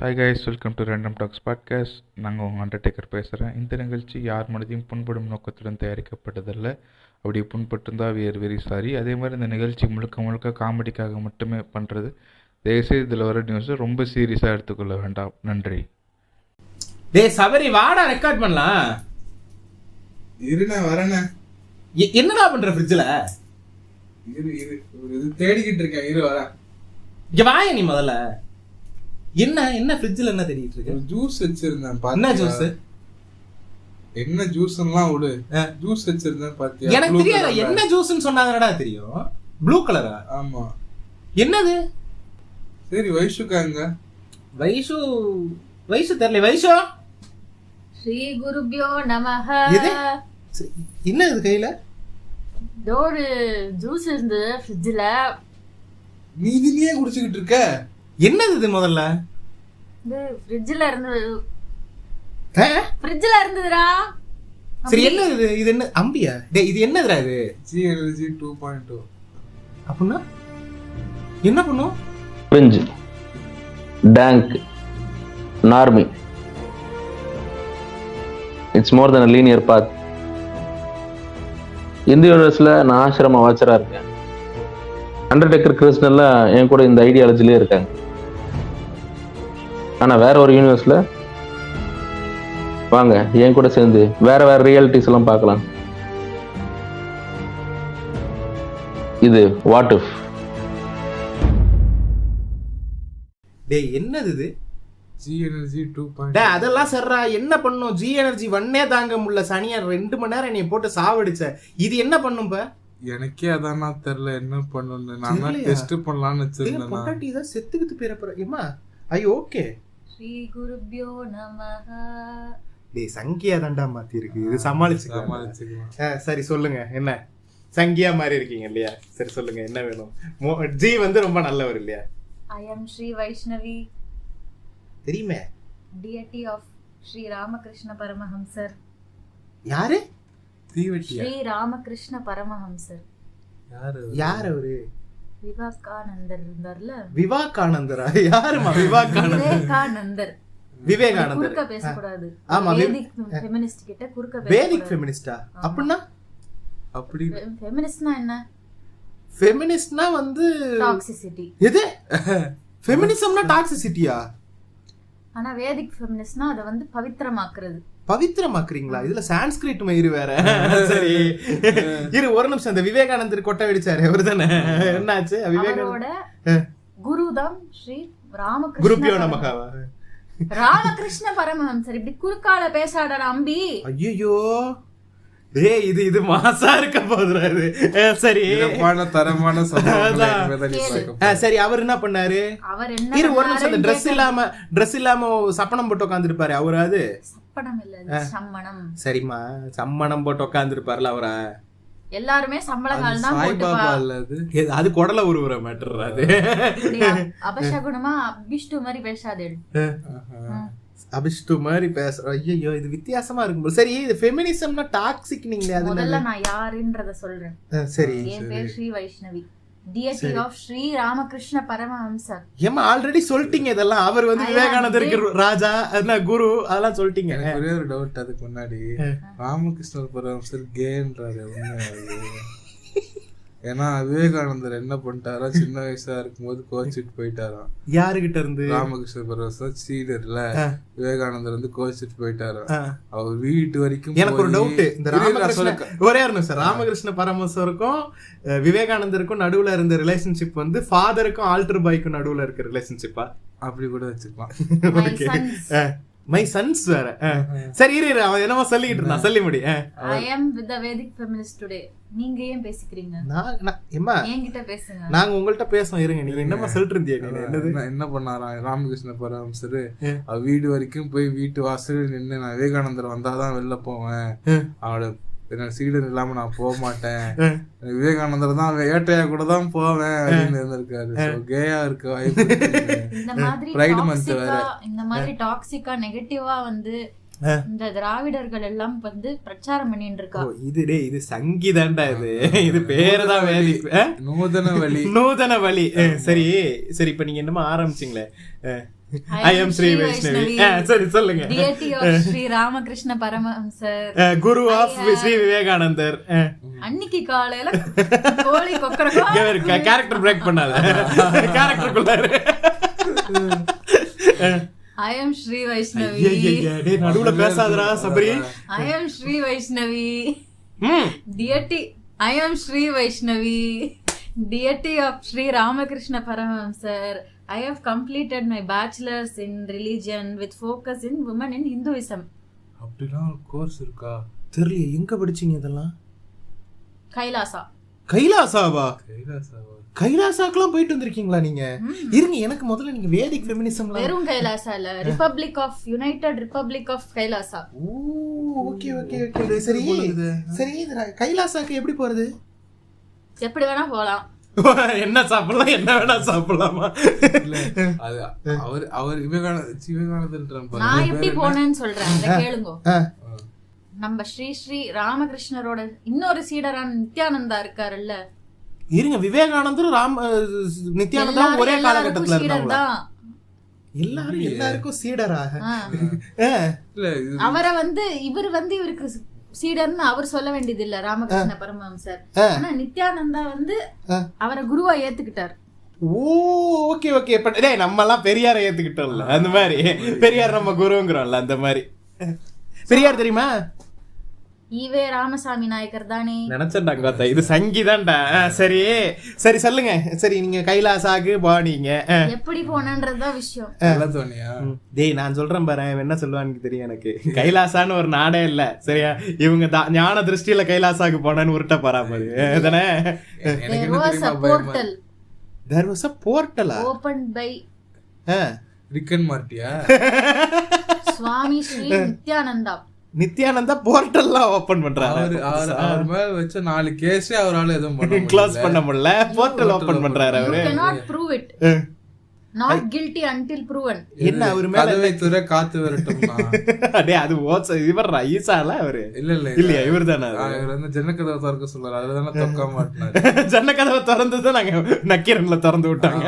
Hi guys, welcome to random talks podcast. நாங்கள் உங்கள் Undertaker பேசுகிறேன். இந்த நிகழ்ச்சி யார் மனதையும் புண்படும் நோக்கத்துடன் தயாரிக்கப்பட்டதில்ல. அப்படி புண்பட்டுருந்தால் we are வெரி சாரி. அதே மாதிரி இந்த நிகழ்ச்சி முழுக்க முழுக்க காமெடிக்காக மட்டுமே பண்ணுறது. தயவுசெய்து இதில் வர நியூஸை ரொம்ப சீரியஸாக எடுத்துக்கொள்ள வேண்டாம். நன்றி. டேய் சபரி, வாடா ரெக்கார்ட் பண்ணலாம். இருண்ணா வரண்ணா. என்னடா பண்ற ஃப்ரிட்ஜ்ல? இது தேடிக்கிட்டு இருக்கேன், இரு வரேன். இங்க வாய நீ முதல்ல. என்ன ஃப்ரிட்ஜ்ல என்ன தேடிட்டு இருக்க? ஜூஸ் வச்சிருந்தேன். என்ன ஜூஸ்? என்ன ஜூஸ்லாம் விடு. ஜூஸ் வச்சிருந்தேன் பாத்தியா? எனக்கு தெரியாது என்ன ஜூஸ்னு சொன்னாங்கடா. தெரியும், ப்ளூ கலரா? ஆமா. என்னது? சரி வைஷுக்காங்க. வைஷு தெரியல. வைஷு ஸ்ரீ குருப்யோ நமஹ. என்ன இது கையில? ஒரு ஜூஸ் இருந்து ஃப்ரிட்ஜ்ல. நீ இதுலயே குடிச்சிட்டு இருக்க? என்னது இது முதல்ல? இது ஃப்ரிட்ஜ்ல இருந்ததுடா. சரி என்ன இது? இது என்ன அம்பியா? டேய் இது என்னதுடா இது? GNLG 2.2. அப்படின்னா என்ன பண்ணும்? பிரிஞ்ச், டேங்க், நார்மி. It's more than a linear path. இந்த யூனிவர்ஸ்ல நான் ஆசிரம வாட்சரா இருக்கேன். அண்டர்டேக்கர் கிறிஸ்டன்லாம் என் கூட இந்த ஐடியாலஜிலே இருக்காங்க. ஆனா வேற ஒரு யூனிவர்ஸ்ல வாங்க என் கூட சேர்ந்து வேற ரியாலிட்டிஸ் எல்லாம் பார்க்கலாம். இது வாட் இஃப். டேய் என்னது இது? GNLG 2.2. டேய் அதெல்லாம் சர்ரா. என்ன பண்ணும்? ஜி எனர்ஜி ஒன்னே தாங்க முடியல. சனியா 2 மணி நேரம் என்னைய போட்டு சாவடிச்ச. இது என்ன பண்ணும்? எனக்கே அதானா தெரியல என்ன பண்ணணும்னு. நான் டெஸ்ட் பண்ணலாம்னு வச்சிருந்தேன். பொட்டாட்டி தான் செத்துக்கிட்டு பேரப்பற. ஏமா ஐயோ ஓகே. ஸ்ரீ குருப்யோ நமஹ. டேய் சங்கியா தாண்டா மாத்தி இருக்கு. இது சமாளிச்சுக்கலாம். சரி சொல்லுங்க என்ன? சங்கியா மாதிரி இருக்கீங்க இல்லையா? சரி சொல்லுங்க என்ன வேணும்? ஜி வந்து ரொம்ப நல்லவர் இல்லையா? ஐ அம் ஸ்ரீ வைஷ்ணவி, தெரியுமே. டியட்டி ஆஃப் ஸ்ரீ ராமகிருஷ்ண பரமஹம்சர். யாரு? தீவட்டியா? ஸ்ரீ ராமகிருஷ்ண பரமஹம்சர். யார் அவரு? விவேகானந்தர் இருந்தார்ல. விவேகானந்தரா? யாருமா விவேகானந்தர்? விவேகானந்தர் குறுக்க பேசக்கூடாது. ஆமா, வேதிக் ஃபெமினிஸ்ட் கிட்ட குறுக்க பேச. வேதிக் ஃபெமினிஸ்டா? அப்படின்னா அப்படி ஃபெமினிஸ்ட்னா என்ன? ஃபெமினிஸ்ட்னா வந்து டாக்ஸிசிட்டி. எது? ஃபெமினிசம்னா டாக்ஸிசிட்டியா? ஆனா வேதிக் ஃபெமினிஸ்ட்னா அத வந்து பவித்திரமாக்குறது. பவித்திரமாக்குறீங்களா? இதுல சான்ஸ்கிரிட் மயிறு வேற. சரி இரு ஒரு நிமிஷம். இந்த விவேகானந்தர் கொட்டை வெடிச்சாரு அவர் தானே? என்னாச்சு? அவரோட குருதான் ஸ்ரீ ராமகிருஷ்ண. குருப்யோ நமஹாவா? ராமகிருஷ்ண பரமஹம்சர். இப்படி குறுக்கால பேசாடா அம்பி. ஐயோ டேய் இது மாசா இருக்க போதுறாரு. சரி தரமான சரி அவர் என்ன பண்ணாரு? அவர் என்ன இரு ஒரு நிமிஷம். அந்த ட்ரெஸ் இல்லாம சப்பனம் போட்டு உட்காந்துருப்பாரு அவரு. அது சப்பனம் இல்ல, சம்மணம். சரிம்மா, சம்மணம் போட்டு உட்காந்துருப்பாருல அவரா? எல்லாருமே சம்பளங்கள் தான் போட்டு. அது குடல உருவுற மேட்டர். அது அபசகுணமா அபிஷ்டு மாதிரி பேசாதே. அபிஷ்டு மாதிரி பேசுற. ஐயோ இது வித்தியாசமா இருக்கும். சரி இது ஃபெமினிசம்னா டாக்ஸிக் நீங்களே. அது முதல்ல நான் யாருன்றத சொல்றேன். சரி என் பேர் ஸ்ரீ வைஷ்ணவி, டியட்டி ஆஃப் ஸ்ரீ ராமகிருஷ்ண பரமஹம்சர். ஏமா ஆல்ரெடி சொல்லிட்டீங்க இதெல்லாம். அவர் வந்து விவேகானந்தருக்கு ராஜா, என்ன குரு, அதெல்லாம் சொல்லிட்டீங்க. ஒரே ஒரு டவுட். அதுக்கு முன்னாடி ராமகிருஷ்ண பரமஹம்சர் கேன்றாரு. ஏன்னா விவேகானந்தர் என்ன பண்ணிட்டாரா, சின்ன வயசா இருக்கும்போது கோச்சிட்டு போயிட்டாராம். யாருகிட்ட இருந்து? ராமகிருஷ்ண பரமஹம்சர் சீடர்ல விவேகானந்தர் வந்து கோச்சிட்டு போயிட்டாராம். அவர் வீட்டு வரைக்கும். எனக்கு ஒரு டவுட். இந்த ராமகிருஷ்ண ஒரே ஒரு நிமிஷம். ராமகிருஷ்ண பரமஹம்சருக்கும் விவேகானந்தருக்கும் நடுவுல இருந்த ரிலேஷன்ஷிப் வந்து ஃபாதருக்கும் ஆல்டர் பாய்க்கும் நடுவுல இருக்க ரிலேஷன்ஷிப்பா? அப்படி கூட வச்சுக்கலாம். மை சன்ஸ் வேற. சரி இரு அவன் என்னமோ சொல்லிக்கிட்டு இருந்தான். சொல்லி முடி. I am with the Vedic feminist today. நீங்க ஏன் பேசிக்கிறீங்க? என்கிட்ட பேசுங்க. நாங்க உங்கள்ட்ட பேசுவோம். இருங்க, நீங்க என்னமா சொல்லிட்டு இருந்தீங்க? என்ன பண்ணாராம் ராமகிருஷ்ண பரமஹம்சர்? வீடு வரைக்கும் போய் வீட்டு வாசல் நின்று, நான் விவேகானந்தர் வந்தாதான் வெளில போவேன், அவளோட சீடர் இல்லாம நான் போக மாட்டேன், விவேகானந்தர் தான் வேட்டையா கூட தான் போவேன் அப்படின்னு இருந்திருக்காரு. கேயா இருக்க வாய்ப்பு. இந்த மாதிரி டாக்ஸிக்கா நெகட்டிவா வந்து இந்த திராவிடர்கள் எல்லாம் வந்து பிரச்சாரம் பண்ணிட்டு இருக்கா. இது சங்கீதாண்டா. இது பேருதான் வேதி. நூதன வழி. சரி சரி இப்ப நீங்க என்னமா ஆரம்பிச்சீங்களே? I am Sri Vaishnavi. சரி சொல்லுங்க. டியட்டி ஆஃப் ஸ்ரீ ராமகிருஷ்ண பரமஹம்சர், குரு ஆஃப் ஸ்ரீ விவேகானந்தர். அன்னைக்கு காலையில கோழி கொக்கரக்கோ கேரக்டர் பிரேக் பண்ணாத, கேரக்டருக்குள்ளாரு. I am Sri Vaishnavi. டேய் நடுவுல பேசாதடா Sabari. I am Sri Vaishnavi. Deity I am Sri Vaishnavi, deity of Sri Ramakrishna Paramahamsar. I have completed my bachelor's in religion with focus in women in Hinduism. அப்படினா கோர்ஸ் இருக்கா? தெரியல. எங்க படிச்சீங்க இதெல்லாம்? கைலாசா. கைலாசாவா? கைலாசாவா? கைலாசாக்குலாம் போயிட்டு வந்திருக்கீங்களா நீங்க? இருங்க, எனக்கு முதல்ல நீங்க வேதிக் ஃபெமினிசம்ல. வெறும் கைலாசா இல்ல, republic of united republic of Kailasa. Oh okay okay okay. சரி சரி, கைலாசாக்கு எப்படி போறது? எப்படி வேணா போலாம். என்ன சாப்பிடலாம், என்ன வேணா சாப்பிடலாமா? அது அவர் விவேகானந்தர். நான் எப்படி போனேன்னு சொல்றேன், அதை கேளுங்க. நம்ம ஸ்ரீ ஸ்ரீ ராமகிருஷ்ணரோட இன்னொரு சீடரான நித்யானந்தா இருக்காருல்ல. இருங்க, விவேகானந்தரும் நித்யானந்தாவும் ஒரே காலகட்டத்துல இருந்தாங்க. எல்லாருக்கும் சீடராக அவரை இவர் இவருக்கு சீடர்னு அவர் சொல்ல வேண்டியது இல்ல, ராமகிருஷ்ண பரமஹம்சர். ஆனா நித்யானந்தா அவரை குருவா ஏத்துக்கிட்டார். ஓ ஓகே ஓகே. டேய் நம்ம எல்லாம் பெரியாரை ஏத்துக்கிட்டோம்ல, அந்த மாதிரி பெரியார் நம்ம குருங்கிறோம்ல, அந்த மாதிரி. பெரியார் தெரியுமா? ஈவே ராமசாமி நாயக்கர் தானே. நினைச்சேன்டா இது சங்கிதான்டா. சரி சரி சொல்லுங்க. சரி நீங்க கைலாசாக்கு போனீங்க, எப்படி போனன்றதுதான் விஷயம். டேய் நான் சொல்றேன் பாரு, என்ன சொல்லுவான்னு தெரியும் எனக்கு. கைலாசான்னு ஒரு நாடே இல்ல, சரியா? இவங்க ஞான திருஷ்டியில கைலாசாக்கு போனேன்னு உருட்ட போறா பாரு. தானே? Portal. There was a portal opened by ரிக்கன் மார்ட்டியா சுவாமி ஸ்ரீ நித்யானந்தா. நித்யானந்தா போர்ட்டல்லாம் ஓபன் பண்றாரு. அவர் மேல வச்ச 4 கேஸ் அவரால எதுவும் க்ளோஸ் பண்ண முடியல, போர்ட்டல் ஓபன் பண்றாரு அவரு. You cannot prove it. Not guilty until proven. என்ன அவர் மேல கதவை துற காத்து வரட்டும்னா. டேய் அது இவர் ஈசால அவரு. இல்ல இல்லையா, இவர்தானே? அவர் வந்து ஜன்னக்கதவை திறக்க சொல்றாரு, அதுதானே தொக்க மாட்டாரு. ஜன்னக்கதவை திறந்தது நாங்க நக்கீரன்ல திறந்து விட்டாங்க.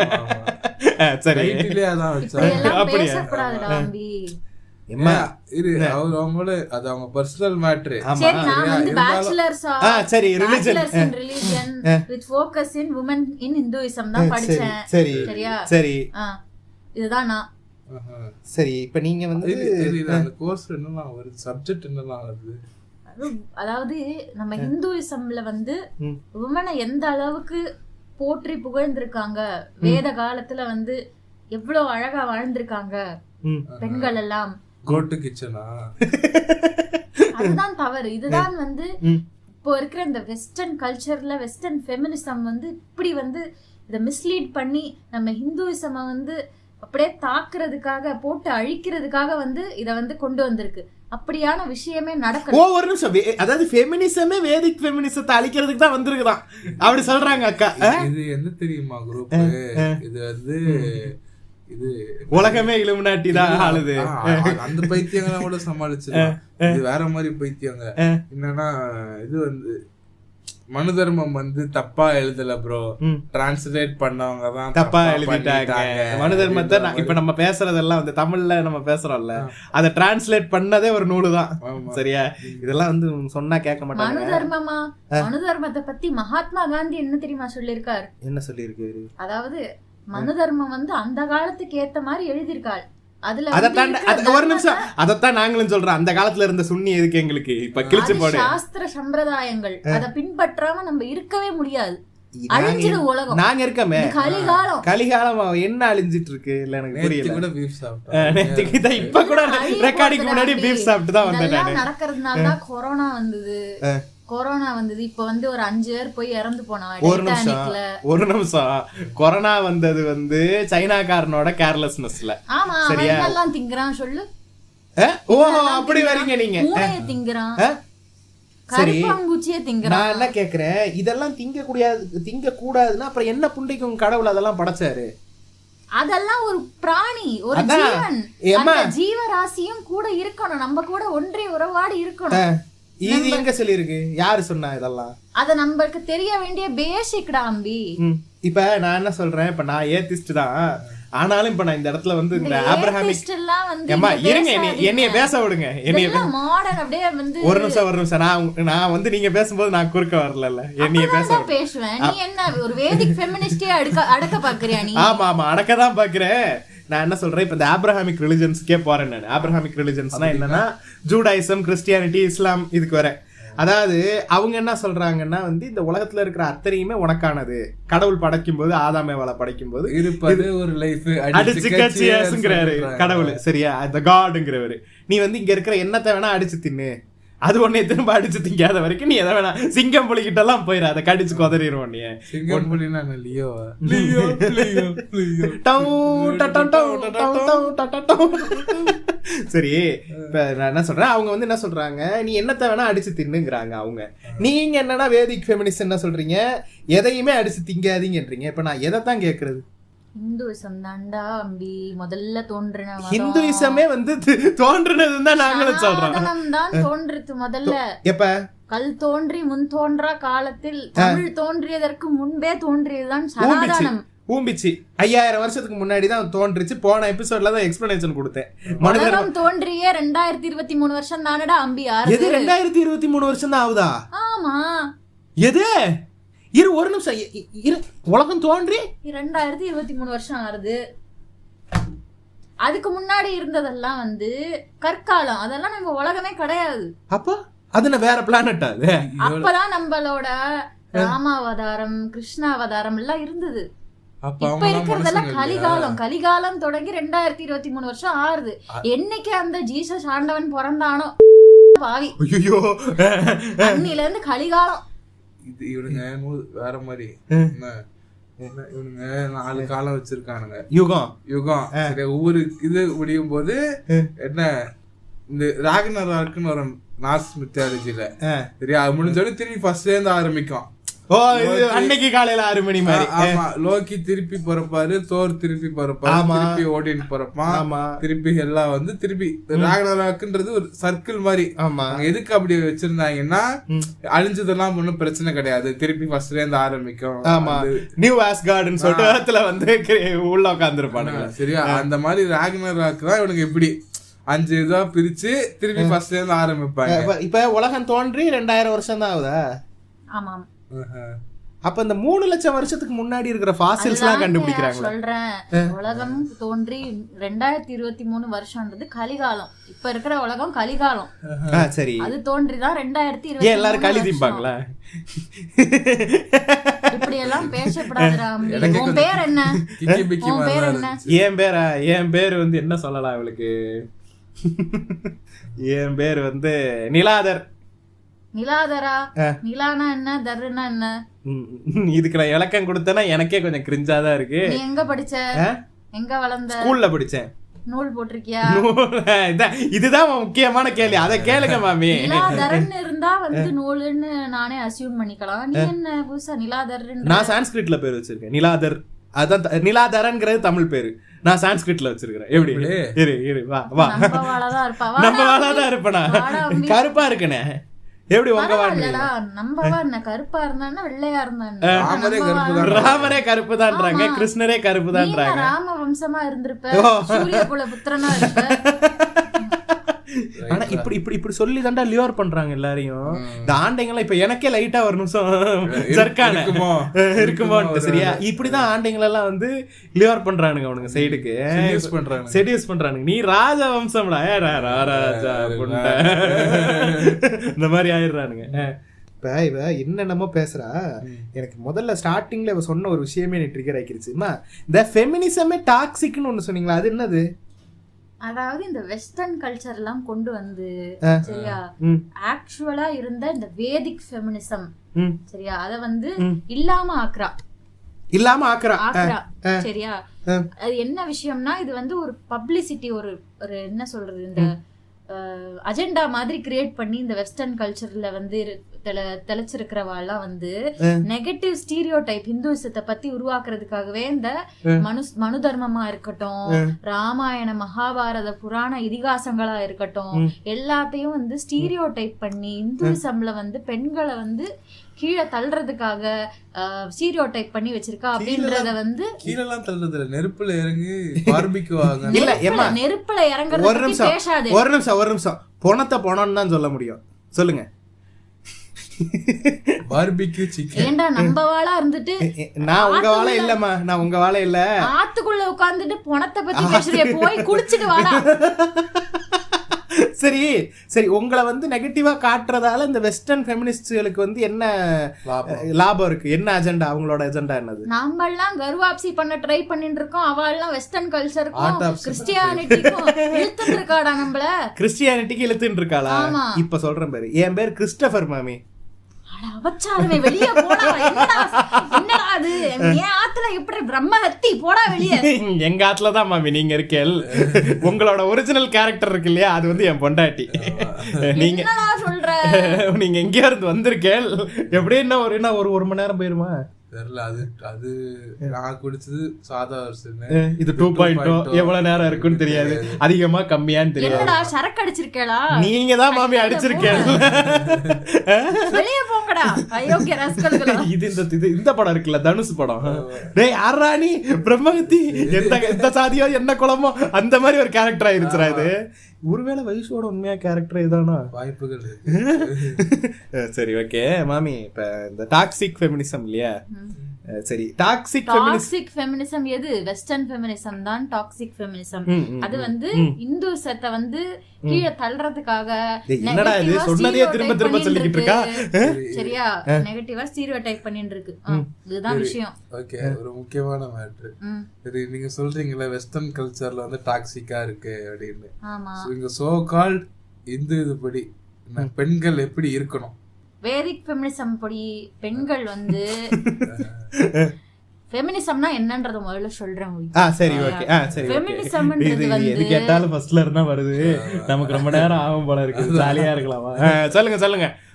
சரி ரைட்லயே அதான் வச்சாங்க. அப்படியே பேசக்கூடாதுடா அம்பி. அவங்களோட அது அவங்க பர்சனல் மேட்டர். சரி, நான் வந்து bachelor's சரி religion with focus in women in Hinduism தான் படிச்சேன். சரியா? சரி இதுதான் நான். சரி இப்ப நீங்க வந்து அந்த கோர்ஸ் என்னன்னா ஒரு சப்ஜெக்ட் என்னன்னா வருது. அதாவது நம்ம ஹிந்துயிசம்ல வந்து உமனை எந்த அளவுக்கு போற்றி புகழ்ந்திருக்காங்க, வேத காலத்துல வந்து எவ்வளவு அழகா வாழ்ந்திருக்காங்க பெண்கள் எல்லாம். கோட்டு கிச்சனா அதுதான் தவறு. இதுதான் வந்து இப்போ இருக்கிற இந்த வெஸ்டர்ன் கல்ச்சர்ல வெஸ்டர்ன் ஃபெமினிசம் வந்து இப்படி வந்து இதை மிஸ்லீட் பண்ணி நம்ம ஹிந்துயிசம் வந்து அப்படியே தாக்குறதுக்காக போட்டு அழிக்கிறதுக்காக வந்து இதை வந்து கொண்டு வந்திருக்கு. அப்படியான விஷயமே நடக்கல. ஒரு நிமிஷம், அதாவது ஃபெமினிசமே வேதிக் ஃபெமினிசத்தை அழிக்கிறதுக்கு தான் வந்திருக்குதான் அப்படி சொல்றாங்க அக்கா. இது என்ன தெரியுமா குரூப்? இது வந்து இது உலகமே இலுமினாட்டி தான் ஆளுது. அந்த பைத்தியங்களை கூட சமாளிச்சிடலாம். இது வேற மாதிரி பைத்தியங்க. என்னன்னா இது வந்து மனு தர்மம் வந்து தப்பா எழுதல ப்ரோ, டிரான்ஸ்லேட் பண்ணவங்க தான் தப்பா எழுதிட்டாங்க. மனு தர்மத்தை இப்ப நம்ம பேசுறதெல்லாம் வந்து தமிழ்ல நம்ம பேசுறோம்ல, அதை டிரான்ஸ்லேட் பண்ணதே ஒரு நூலு தான். சரியா? இதெல்லாம் வந்து சொன்னா கேட்க மாட்டாங்க. மனு தர்மமா? மனு தர்மத்தை பத்தி மகாத்மா காந்தி என்ன தெரியுமா சொல்லிருக்காரு? என்ன சொல்லிருக்காரு? அதாவது மனு தர்மம் வந்து அந்த காலத்துக்கு ஏத்த மாதிரி எழுதியிருக்காள். ஒரு நிமிஷம், அதத்தான் நாங்களும் சொல்றோம். அந்த காலத்துல இருந்த சுன்னி எதுக்கு எங்களுக்கு இப்ப கிழிச்சு போடு. சாஸ்திர சம்பிரதாயங்கள் அதை பின்பற்றாம நம்ம இருக்கவே முடியாது. அழிஞ்சிடும் உலகம். நாங்க இருக்கமே. கலிகாலம். கலிகாலம் என்ன அழிஞ்சிட்டு இருக்கு இல்ல எனக்கு புரியல. இப்ப கூட ரெக்கார்டிங் முன்னாடி பீஃப் சாப்பிட்டு தான் வந்தேன். நடக்கிறதுனாலதான் கொரோனா வந்தது. கொரோனா வந்தது. இப்ப வந்து ஒரு 5 பேர் போய் இறந்து போனாங்க. ஒரு நிமிஷம், கொரோனா வந்தது வந்து சைனாக்காரனோட கேர்லெஸ்னஸ்ல. ஆமா, எல்லாம் திங்கறான் சொல்லு. ஓஹோ அப்படி வரீங்க நீங்க. மூளைய திங்கறான், சரி கருப்பாம்பூச்சியே திங்கறான். நான் என்ன கேக்குறேன், இதெல்லாம் திங்க கூடாதுன்னா அப்புறம் என்ன புண்டைக்கும் கடவுள் அதெல்லாம் படைச்சாரு? அதெல்லாம் ஒரு பிராணி, ஒரு ஜீவன். அந்த ஜீவராசியும் கூட இருக்கணும், நம்ம கூட ஒன்றே உறவாடி இருக்கணும். இது எங்க சொல்லி இருக்கு? யாரு சொன்னா இதெல்லாம்? அத நமக்கு தெரிய வேண்டிய பேசிக்டா அம்பி. இப்ப நான் என்ன சொல்றேன், இப்ப நான் ஏத்திஸ்ட் தான். ஆனாலும் இப்ப நான் இந்த இடத்துல வந்து இந்த ஆப்ரஹாமிக் ஏமா இருங்க, என்னைய பேச விடுங்க, மாடர்ன் அப்படியே வந்து ஒரு நிமிஷம் நான் வந்து நீங்க பேசும்போது நான் குறுக்க வரல, என்னைய பேசுவேன். நீ என்ன ஒரு வேதிக் ஃபெமினிஸ்டே அடக்க பாக்குறியா நீ? ஆமா ஆமா அடக்க தான் பாக்குறேன். நான் என்ன சொல்றேன், இப்ப இந்த ஆப்ரஹாமிக் ரிலிஜன்ஸ்க்கே போறேன் நான். ஆப்ரஹாமிக் ரிலிஜன்ஸ்னா என்னன்னா ஜூடாயிசம், கிறிஸ்டியானிட்டி, இஸ்லாம், இதுக்கு வர. அதாவது அவங்க என்ன சொல்றாங்கன்னா வந்து இந்த உலகத்துல இருக்கிற அத்தனையுமே உனக்கானது. கடவுள் படைக்கும் போது ஆதாமேவால படைக்கும் போது இருப்பது ஒரு லைஃப் அடிச்சு கட்சியாசுங்கிறாரு கடவுள், சரியா? இந்த காடுங்கிறவரு. நீ வந்து இங்க இருக்கிற என்னத்தை வேணா அடிச்சு தின்னு, அது ஒன்னே திரும்ப அடிச்சு திங்காத வரைக்கும் நீ எதை வேணா சிங்கம் புலிகிட்ட எல்லாம் போயிரு, அதை கடிச்சு கொதறிடுவோம். நீ சிங்கம் புலினா லியோ சரி. இப்ப நான் என்ன சொல்றேன், அவங்க வந்து என்ன சொல்றாங்க, நீ என்னத்தை வேணா அடிச்சு தின்னுங்கிறாங்க அவங்க. நீங்க என்னன்னா வேதிக் ஃபெமினிஸ்ட் என்ன சொல்றீங்க, எதையுமே அடிச்சு திங்காதீங்கன்றீங்க. இப்ப நான் எதைத்தான் கேக்குறது? ஹிந்துவிசம் தாண்டா அம்பி முதல்ல தோன்றின. ஹிந்துவிசமே வந்து தோன்றினதுன்னு தான் நாங்களும் சொல்றோம். தான் தோன்றுது முதல்ல. எப்ப? கல் தோன்றி முன் தோன்றா காலத்தில் தமிழ் தோன்றியதற்கு முன்பே தோன்றியதுதான் சனாதனம். ஊம்பிச்சு 5000 வருஷத்துக்கு முன்னாடி தான் தோன்றுச்சு. போன எபிசோட்ல தான் எக்ஸ்பிளனேஷன் கொடுத்தேன். மனிதனம் தோன்றியே 2023 வருஷம் தானடா அம்பி. எது 2023 வருஷம் தான் ஆகுதா? ஆமா. எது? இரு ஒரு நிமிஷம் இரு. உலகம் தோன்றி 2023 வருஷம் ஆறுது. அதுக்கு முன்னாடி இருந்ததெல்லாம் வந்து கற்காலம். அதெல்லாம் நம்ம உலகமே கிடையாது. அப்ப அது வேற பிளானட். அது அப்பதான் நம்மளோட ராமாவதாரம், கிருஷ்ணாவதாரம் எல்லாம் இருந்தது. இப்ப இருக்கிறதெல்லாம் கலிகாலம். கலிகாலம் தொடங்கி 2023 வருஷம் ஆறுது. என்னைக்கு அந்த ஜீசஸ் ஆண்டவன் பிறந்தானோ பாவி, அன்னில இருந்து கலிகாலம். இது இவனுங்க வேற மாதிரி இவனுங்க 4 காலம் வச்சிருக்கானுங்க. யுகம் யுகம் சரி. ஒவ்வொரு இது முடியும் போது என்ன இந்த ராக்னராக்னு ஒரு நார்ஸ் மித்தாலஜில சரியா முடிஞ்சோடனே திரும்பி ஃபர்ஸ்ட்ல இருந்து ஆரம்பிக்கும். அன்னைக்கு காலையில 6 மணி மாதிரி. ஆமா, லோக்கி திருப்பி பிறப்பாரு, தோர் திருப்பி பிறப்பாரு, திருப்பி ஓடின் பிறப்பான், திருப்பி எல்லாம் வந்து திருப்பி ராக்னராக்ன்றது ஒரு சர்க்கிள் மாதிரி. எதுக்கு அப்படி வச்சிருந்தாங்கன்னா அழிஞ்சதெல்லாம் ஒன்னும் பிரச்சனை கிடையாது, திருப்பி ஃபர்ஸ்ட்ல இருந்து ஆரம்பிக்கும். நியூ ஆஸ்கார்ட்னு சொல்லிட்டு இடத்துல வந்து உள்ள உட்கார்ந்துருப்பானுங்க. சரியா? அந்த மாதிரி ராக்னராக் தான் இவனுக்கு இப்படி 5 இதா பிரிச்சு திருப்பி ஃபர்ஸ்ட்ல இருந்து ஆரம்பிப்பாங்க. இப்ப உலகம் தோன்றி 2000 வருஷம் தான் ஆகுதா? ஆமா. அப்ப இந்த 3 லட்சம் வருஷத்துக்கு முன்னாடி இருக்கிற ஃபாசில்ஸ் எல்லாம் கண்டுபிடிக்கிறாங்க. சொல்றேன், உலகம் தோன்றி 2023 வருஷம்ன்றது கலிகாலம். இப்ப இருக்கிற உலகம் கலிகாலம். சரி, அது தோன்றிதான் 2023. எல்லாரும் களி திம்பாங்களா? இப்படி எல்லாம் பேசப்படாதுடா. உன் பேர் என்ன? உன் பேர் என்ன? என் பேர் வந்து என்ன சொல்லலாம் இவளுக்கு? என் பேர் வந்து நிலாதர். நிலாதரா? நிலானா என்ன, தர்னா என்ன? இதுக்கு நான் இலக்கம் கொடுத்தேன்னா எனக்கே கொஞ்சம் கிரிஞ்சா தான் இருக்கு. நீ எங்க படிச்ச, எங்க வளர்ந்த? ஸ்கூல்ல படிச்சேன். நூல் போட்டிருக்கியா? இதுதான் முக்கியமான கேள்வி, அதை கேளுங்க மாமி. நிலாதரன் இருந்தா வந்து நூலுன்னு நானே அசியூம் பண்ணிக்கலாம். நீ என்ன புதுசா நிலாதர்? நான் சான்ஸ்கிரிட்ல பேர் வச்சிருக்கேன், நிலாதர். அதான் நிலாதரன்ங்கிறது தமிழ் பேரு, நான் சான்ஸ்கிரிட்ல வச்சிருக்கிறேன். எப்படி? இரு வா வா. நம்ம வாழாதான் இருப்பனா? கருப்பா இருக்கனே. எப்படி உங்க நம்பவா என்ன? கருப்பா இருந்தா வெள்ளையா இருந்தா ராமரே கருப்பு தான்றாங்க, கிருஷ்ணரே கருப்பு தான்றாங்க. ராம வம்சமா இருந்திருப்ப, சூரிய குல புத்திரனா இருப்ப. ஆனா இப்படி இப்படி இப்படி சொல்லி தாண்டா லியோர் பண்றாங்க எல்லாரையும். இந்த ஆண்டைங்கெல்லாம் இப்ப எனக்கே லைட்டா ஒரு நிமிஷம் ஜர்க்கான இருக்குமோ. சரியா? இப்படிதான் ஆண்டைங்களை எல்லாம் வந்து லியோர் பண்றானுங்க அவனுங்க சைடுக்கு, செடியூஸ் பண்றானுங்க. நீ ராஜவம்சம்டா, ராஜா இந்த மாதிரி ஆயிடுறானுங்க. இப்ப இவ என்னென்னமோ பேசுறா. எனக்கு முதல்ல ஸ்டார்டிங்ல இவ சொன்ன ஒரு விஷயமே நீ ட்ரிகர் ஆக்கிருச்சுமா. இந்த ஃபெமினிசமே டாக்ஸிக்னு ஒண்ணு சொன்னீங்களா, அது என்னது? அதாவது இந்த வெஸ்டர்ன் கல்ச்சர் எல்லாம் கொண்டு வந்து சரியா ஆக்சுவலா இருந்த இந்த வேதிக் ஃபெமினிசம் சரியா அத வந்து இல்லாம ஆக்குறா சரியா? அது என்ன விஷயம்னா, இது வந்து ஒரு பப்ளிசிட்டி, ஒரு என்ன சொல்றது, இந்த அஜெண்டா மாதிரி கிரியேட் பண்ணி இந்த வெஸ்டர்ன் கல்ச்சர்ல வந்து தெளிச்சிருக்கிறவாள்லாம் வந்து நெகட்டிவ் ஸ்டீரியோ டைப் ஹிந்துவிசத்தை பத்தி உருவாக்குறதுக்காகவே இந்த மனு தர்மமா இருக்கட்டும், ராமாயண மகாபாரத புராண இதிகாசங்களா இருக்கட்டும், எல்லாத்தையும் வந்து ஸ்டீரியோ டைப் பண்ணி இந்துவிசம்ல வந்து பெண்களை வந்து கீழே தள்ளுறதுக்காக ஸ்டீரியோ டைப் பண்ணி வச்சிருக்கா அப்படின்றத வந்து கீழெல்லாம் தள்ளுறது இல்ல, நெருப்புல இறங்கி பார்பிக்யூ ஆக. இல்ல ஏமா நெருப்புல இறங்குறது ஒரு நிமிஷம் பணத்தை பணம்னு தான் சொல்ல முடியும். சொல்லுங்க. Barbecue chicken. ஏண்டா நம்ம வாளா இருந்துட்டு நான் உங்க வாழை இல்லம்மா, நான் உங்க வாழை இல்ல. ஆத்துக்குள்ள உட்கார்ந்துட்டு பணத்தை பத்தி பேசுறிய, போய் குடிச்சிட்டு வாடா. சரி சரி, உங்களை வந்து நெகட்டிவா காட்டுறதால இந்த வெஸ்டர்ன் ஃபெமினிஸ்ட்களுக்கு வந்து என்ன லாபம் இருக்கு? என்ன அஜெண்டா? அவங்களோட அஜெண்டா என்னது? நம்ம எல்லாம் கர்வாப்சி பண்ண ட்ரை பண்ணிட்டு இருக்கோம், அவ எல்லாம் வெஸ்டர்ன் கல்ச்சருக்கும் கிறிஸ்டியானிட்டிக்கும் இழுத்துட்டு இருக்காடா. நம்மள கிறிஸ்டியானிட்டிக்கு இழுத்துட்டு இருக்காளா? இப்ப சொல்றேன் பேரு, என் பேர் கிறிஸ்டபர் மாமி. அவச்சாரமே வெளிய போடா. என்னடா அது? என் ஆத்துல எப்படி பிரம்மஹத்தி போடா வெளிய. எங்க ஆத்துல தான் மாமி நீங்க இருக்கேள். உங்களோட ஒரிஜினல் கேரக்டர் இருக்கு இல்லையா, அது வந்து என் பொண்டாட்டி. நீங்க என்னடா சொல்ற? நீங்க எங்கேயா இருந்து வந்திருக்கேள்? எப்படியே என்ன ஒரு மணி நேரம் போயிருமா தெரியல. அது நான் குடிச்சது சாதா வருஷம். இது 2.0 எவ்வளவு நேரம் இருக்குன்னு தெரியாது, அதிகமா கம்மியான்னு தெரியாது. என்னடா சரக்கு அடிச்சிருக்கேளா? நீங்க தான் மாமி அடிச்சிருக்கேள். வெளிய போங்கடா அயோக்கிய ராஸ்கல்களா. இது இந்த படம் இருக்குல்ல, தனுஷ் படம். டேய் ஆராணி பிரம்மகத்தி, எந்த சாதியோ என்ன குலமோ அந்த மாதிரி ஒரு கேரக்டர் ஆயிருச்சுடா இது. ஒருவேளை வயசோட உண்மையா கேரக்டர் இதானா? வாய்ப்புகள். சரி ஓகே மாமி, இப்ப இந்த டாக்ஸிக் ஃபெமினிசம் இல்லையா? சரி, டாக்ஸிக் ஃபெமினிசம் எது? வெஸ்டர்ன் ஃபெமினிசம் தான் டாக்ஸிக் ஃபெமினிசம். அது வந்து இந்துசத்தை வந்து கீழே தள்ளுறதுக்காக, என்னடா இது சொன்னதே திரும்ப திரும்ப சொல்லிக்கிட்டு இருக்கா? சரியா, நெகட்டிவா ஸ்டீரியோடைப் பண்ணிட்டு இருக்கு. இதுதான் விஷயம். ஓகே, ஒரு முக்கியமான மேட்டர். சரி, நீங்க சொல்றீங்களா வெஸ்டர்ன் கல்ச்சர்ல வந்து டாக்ஸிக்கா இருக்கு அப்படின்னு. ஆமா, இங்க சோ கால்ட் இந்து இதுபடி பெண்கள் எப்படி இருக்கணும்? வேதிக் ஃபெமினிசம் படி பெண்கள் வந்து ஃபெமினிசம்னா என்னன்றத முதல்ல சொல்றேன். சரி ஓகே. சரி, ஃபெமினிசம்ன்றது வந்து எது கேட்டாலும் ஃபர்ஸ்ட்ல இருந்தா வருது. நமக்கு ரொம்ப நேரம் ஆகும் போல இருக்கு. ஜாலியா இருக்கலாமா?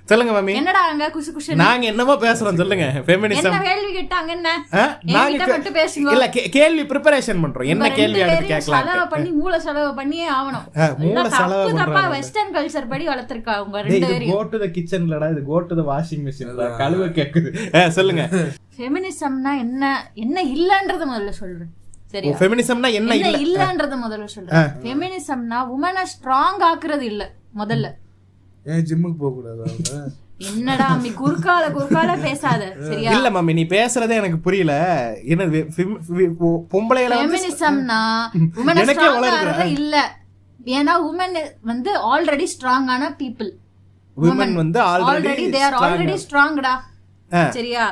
சொல்லுங்க மாமி. என்னடா அங்க குசு குசு? நாங்க என்னமோ பேசுறோம், சொல்லுங்க. ஃபெமினிசம் என்ன கேள்வி கேட்டாங்க? என்ன நாங்க மட்டும் பேசுங்க இல்ல, கேள்வி ப்ரிபரேஷன் பண்றோம். என்ன கேள்வி அடுத்து கேட்கலாம்? செலவு பண்ணி மூளை செலவு பண்ணியே ஆவணும். மூளை செலவு பண்றப்ப வெஸ்டர்ன் கல்ச்சர் படி வளர்த்திருக்கா உங்க ரெண்டு பேரும். கோ டு தி கிச்சன்லடா, இது கோ டு தி வாஷிங் மெஷின்ல கழுவ கேக்குது. சொல்லுங்க. ஃபெமினிசம்னா என்ன இல்லன்றத முதல்ல சொல்றேன். சரியா, ஃபெமினிசம்னா என்ன இல்லன்றத முதல்ல சொல்றேன். ஃபெமினிசம்னா வுமனை ஸ்ட்ராங் ஆக்குறது இல்ல முதல்ல. ஏன் ஜிம்முக்கு போக கூடாது அவங்க? என்னடா அம்மி குறுக்கால பேசாத. சரியா, இல்ல மாமி, நீ பேசுறதே எனக்கு புரியல. என்ன பொம்பளைகள ஃபெமினிசம்னா வுமனை ஸ்ட்ராங் ஆக்குறது இல்ல. ஏன்னா வுமன் வந்து ஆல்ரெடி ஸ்ட்ராங்கான பீப்பிள். வுமன் வந்து ஆல்ரெடி they are already strongடா. சரியா,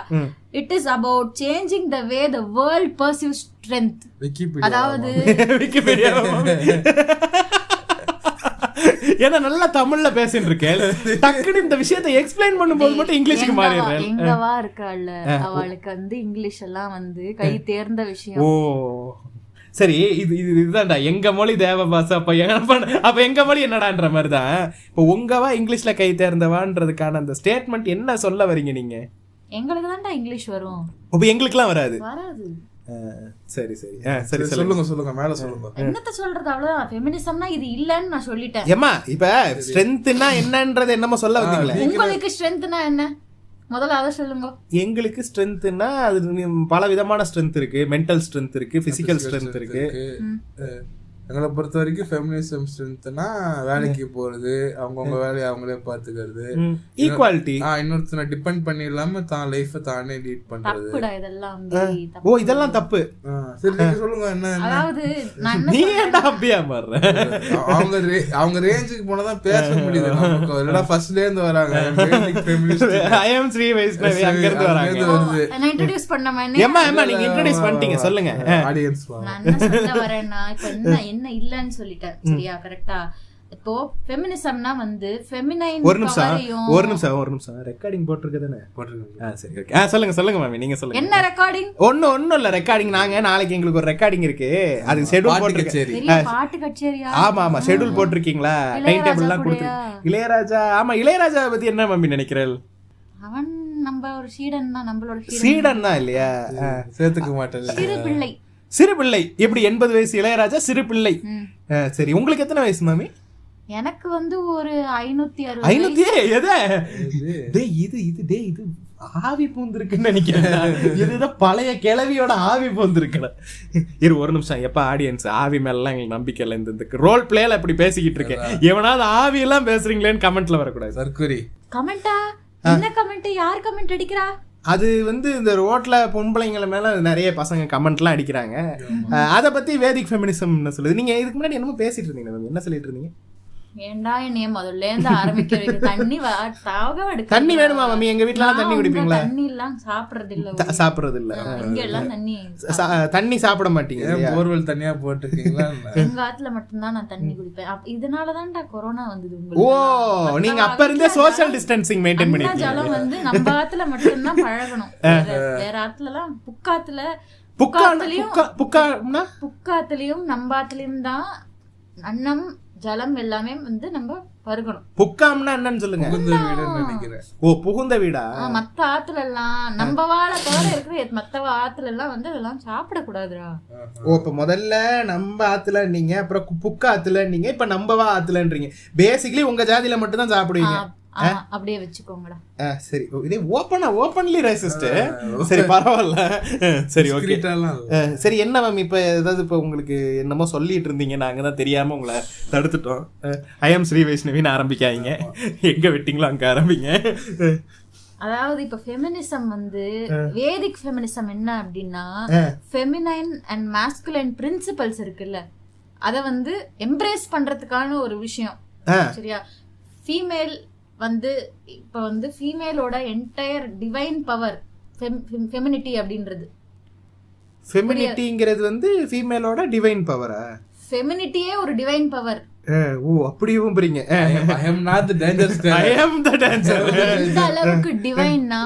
it is about changing the way the world perceives strength. அதாவது விக்கிபீடியா ஏன்னா நல்லா தமிழ்ல பேசிட்டு இருக்கேன், டக்குனு இந்த விஷயத்தை எக்ஸ்பிளைன் பண்ணும்போது மட்டும் இங்கிலீஷ்க்கு மாறிடுறேன். எங்கவா இருக்காள்ல, அவளுக்கு வந்து இங்கிலீஷ் எல்லாம் வந்து கை தேர்ந்த விஷயம். ஓ சரி, இதுதான்டா எங்க மொழி தேவ பாச. அப்ப எங்க மொழி என்னடான்ற மாதிரிதான். இப்போ உங்கவா இங்கிலீஷ்ல கை தேர்ந்தவான்றதுக்கான அந்த ஸ்டேட்மெண்ட் என்ன சொல்ல வரீங்க நீங்க? எங்களுக்கு தான்டா இங்கிலீஷ் வரும், அப்ப எங்களுக்குலாம் வராது. சரி சொல்லுங்க மேல சொல்லுங்க. என்னத்த சொல்றது? அவ்வளவுதான். ஃபெமினிசம்னா இது இல்லன்னு நான் சொல்லிட்டேன். ஏமா இப்ப ஸ்ட்ரென்த்னா என்னன்றது என்னமோ சொல்ல வந்தீங்களா? உங்களுக்கு ஸ்ட்ரென்த்னா என்ன முதல்ல அத சொல்லுங்க. எங்களுக்கு ஸ்ட்ரென்த்னா அது பல விதமான ஸ்ட்ரென்த் இருக்கு. மென்டல் ஸ்ட்ரென்த் இருக்கு, பிசிக்கல் ஸ்ட்ரென்த் இருக்கு. எங்களை பொறுத்த வரைக்கும் ஃபெமினிசம் ஸ்ட்ரென்த்னா வேலைக்கு போறது, அவங்கவுங்க வேலையை அவங்களே பாத்துக்கிறது, ஈக்குவாலிட்டி, இன்னொருத்தனை டிபெண்ட் பண்ணி இல்லாம தான் லைஃப் தானே லீட் பண்றது. ஓ இதெல்லாம் தப்பு. சரி நீங்க சொல்லுங்க என்ன? அதாவது நீ ஏன்டா அப்படியே மாறுற? அவங்க ரேஞ்சுக்கு போனதான் பேச முடியுது. நமக்கு இல்லடா ஃபர்ஸ்ட்ல இருந்து வராங்க ஃபெமினிஸ்ட். ஐ அம் ஸ்ரீ வைஷ்ணவி அங்க இருந்து வராங்க. நான் இன்ட்ரோ듀ஸ் பண்ணமா ஏமா நீங்க இன்ட்ரோ듀ஸ் பண்ணிட்டீங்க, சொல்லுங்க. ஆடியன்ஸ் நான் என்ன சொல்ல வரேன்னா, இப்ப என்ன இல்லன்னு சொல்லிட்டேன். சரியா, கரெக்ட்டா? இப்போ ஃபெமினிசம்னா வந்து ஃபெமினைன். ஒரு நிமிஷம் ரெக்கார்டிங் போட்டுருக்குதானே? போட்டுருக்கேன். சரி ஓகே. சொல்லுங்க மாமி, நீங்க சொல்லுங்க. என்ன ரெக்கார்டிங்? ஒண்ணும் இல்ல, ரெக்கார்டிங் நாங்க நாளைக்கு எங்களுக்கு ஒரு ரெக்கார்டிங் இருக்கு, அது ஷெட்யூல் போட்டுருக்கேன். பாட்டு கச்சேரியா? ஆமா ஷெட்யூல் போட்டிருக்கீங்களா? டைம் டேபிள்லாம் கொடுத்துருக்கீங்க. இளையராஜா. ஆமா, இளையராஜா பத்தி என்ன மாமி நினைக்கிறேன்? அவன் நம்ம ஒரு சீடன் தான், நம்மளோட சீடன் தான் இல்லையா? சேர்த்துக்க மாட்டேன். சிறு பிள்ளை எப்படி 80 வயசு இளையராஜா சிறு பிள்ளை. சரி, உங்களுக்கு எத்தனை வயசு மாமி? எனக்கு வந்து ஒரு 560 இது ஆவி பூந்திருக்குன்னு நினைக்கிறேன். இதுதான் பழைய கிளவியோட ஆவி பூந்திருக்கல. ஒரு நிமிஷம். எப்ப ஆடியன்ஸ் ஆவி மேலாம் எங்களுக்கு நம்பிக்கை இல்லை. இந்த ரோல் பிளேல இப்படி பேசிக்கிட்டு இருக்கேன். எவனாவது ஆவி எல்லாம் பேசுறீங்களேன்னு கமெண்ட்ல வரக்கூடாது. சர்க்குரி கமெண்டா? என்ன கமெண்ட்? யார் கமெண்ட் அடிக்கிறா? அது வந்து இந்த ரோட்ல பொம்பளைங்களை மேல நிறைய பசங்க கமெண்ட்லாம் அடிக்கிறாங்க. அதை பத்தி வேதிக் ஃபெமினிசம் சொல்லுது. நீங்க இதுக்கு முன்னாடி என்னமோ பேசிட்டு இருந்தீங்க, என்ன சொல்லிட்டு இருந்தீங்க? ஏண்டா என்னைய முதல்ல இருந்து ஆரம்பிக்க தண்ணி வேணுமா மம்மி? எங்க வீட்டுல தண்ணி குடிப்பீங்களா? தண்ணி எல்லாம் சாப்பிடுறது இல்ல. இங்க எல்லாம் தண்ணி சாப்பிட மாட்டீங்க. போர்வெல் தண்ணியா போட்டுருக்கீங்களா? எங்க ஆத்துல மட்டும்தான் நான் தண்ணி குடிப்பேன். இதனாலதான்டா கொரோனா வந்தது. ஓ, நீங்க அப்ப இருந்தே சோஷியல் டிஸ்டன்சிங் மெயின்டைன் பண்ணி ஜலம் வந்து நம்ம ஆத்துல மட்டும்தான் பழகணும். வேற ஆத்துல எல்லாம் புக்காத்துலயும் நம்ம ஆத்துலயும் தான் அன்னம் ஜலம் எல்லாமே வந்து நம்ம பருகணும். புக்காம்னா என்னன்னு சொல்லுங்க. ஓ, புகுந்த வீடா? மத்த ஆத்துல எல்லாம் நம்ம வாழ தவிர இருக்கிற மத்த ஆத்துல எல்லாம் வந்து அதெல்லாம் சாப்பிட கூடாதுடா. ஓ, இப்ப முதல்ல நம்ம ஆத்துல நீங்க, அப்புறம் புக்க ஆத்துல நீங்க, இப்ப நம்பவா ஆத்துலன்றீங்க. பேசிக்கலி உங்க ஜாதியில மட்டும் தான் சாப்பிடுவீங்க. அப்படியே வச்சுக்கோங்கடா. சரி, இதே ஓபன்லி ரேசிஸ்ட். சரி, பரவாயில்ல. சரி, ஓகே. சரி, என்ன மேம் இப்ப ஏதாவது இப்ப உங்களுக்கு என்னமோ சொல்லிட்டு இருந்தீங்க, நாங்க தான் தெரியாம உங்களை தடுத்துட்டோம். ஐ ஆம் ஸ்ரீ வைஷ்ணவின்னு ஆரம்பிக்காதீங்க. எங்க விட்டீங்களோ அங்க ஆரம்பிங்க. அதாவது இப்ப ஃபெமினிசம் வந்து வேதிக் ஃபெமினிசம் என்ன அப்படின்னா, ஃபெமினைன் அண்ட் மாஸ்குலைன் பிரின்சிபல்ஸ் இருக்குல்ல, அத வந்து எம்ப்ரேஸ் பண்றதுக்கான ஒரு விஷயம். சரியா? ஃபீமேல் வந்து இப்ப வந்து ஃபீமேலோட என்டையர் டிவைன் பவர் ஃபெமினிட்டி அப்படின்றது. ஃபெமினிட்டிங்கிறது வந்து ஃபீமேலோட டிவைன் பவரா? ஃபெமினிட்டியே ஒரு டிவைன் பவர். ஓ, அப்படியும் புரியுங்க. I am not the danger star. I am the dancer. இந்த அளவுக்கு டிவைன்னா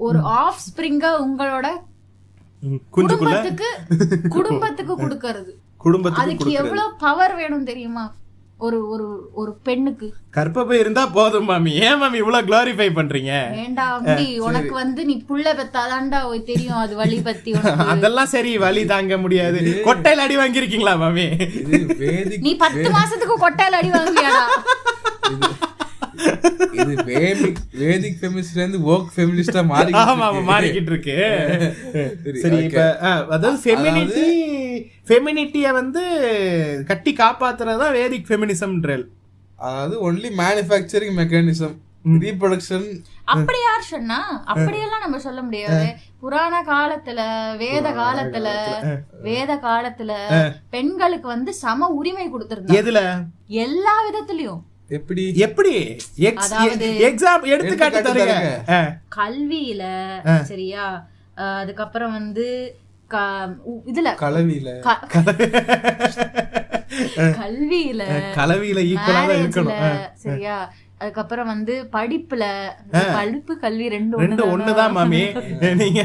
ஒரு ஆஃப் ஸ்பிரிங்கா உங்களோட குடும்பத்துக்கு கொடுக்கிறது. அதுக்கு எவ்வளவு பவர் வேணும் தெரியுமா ஒரு ஒரு ஒரு பெண்ணுக்கு? கற்பப்பை இருந்தா போதும் மாமி. ஏன் மாமி இவ்வளவு குளோரிஃபை பண்றீங்க? வேண்டாம் அப்படி. உனக்கு வந்து நீ புள்ள பெத்தாதான்டா தெரியும் அது வலி பத்தி. அதெல்லாம் சரி, வலி தாங்க முடியாது. கொட்டையில அடி வாங்கிருக்கீங்களா மாமி? நீ 10 மாசத்துக்கு கொட்டையில அடி வாங்கியாடா? இது வேதிக் ஃபெமினிஸ்ட்ல இருந்து வோக் ஃபெமினிஸ்டா மாறிக்கிட்டு இருக்கு. சரி, இப்ப அதாவது ஃபெமினிட்டிய வந்து கட்டி காப்பாத்துறதா வேதிக் ஃபெமினிசம்ன்றது. அதாவது ஒன்லி மேனுஃபேக்சரிங் மெக்கானிசம், ரீப்ரொடக்ஷன். அப்படி யார் சொன்னா? அப்படியெல்லாம் நம்ம சொல்ல முடியாது. புராண காலத்துல வேத காலத்துல பெண்களுக்கு வந்து சம உரிமை கொடுத்திருந்தாங்க. எதுல? எல்லா விதத்திலயும். எப்படி எக்ஸாம் எடுத்துக்காட்டு தருங்க. கல்வியில, சரியா? அதுக்கப்புறம் வந்து இதுல கல்வியில ஈக்குவலா தான் இருக்கணும். சரியா? அதுக்கப்புறம் வந்து படிப்பு கல்வி ரெண்டு ஒண்ணுதான் மாமி. நீங்க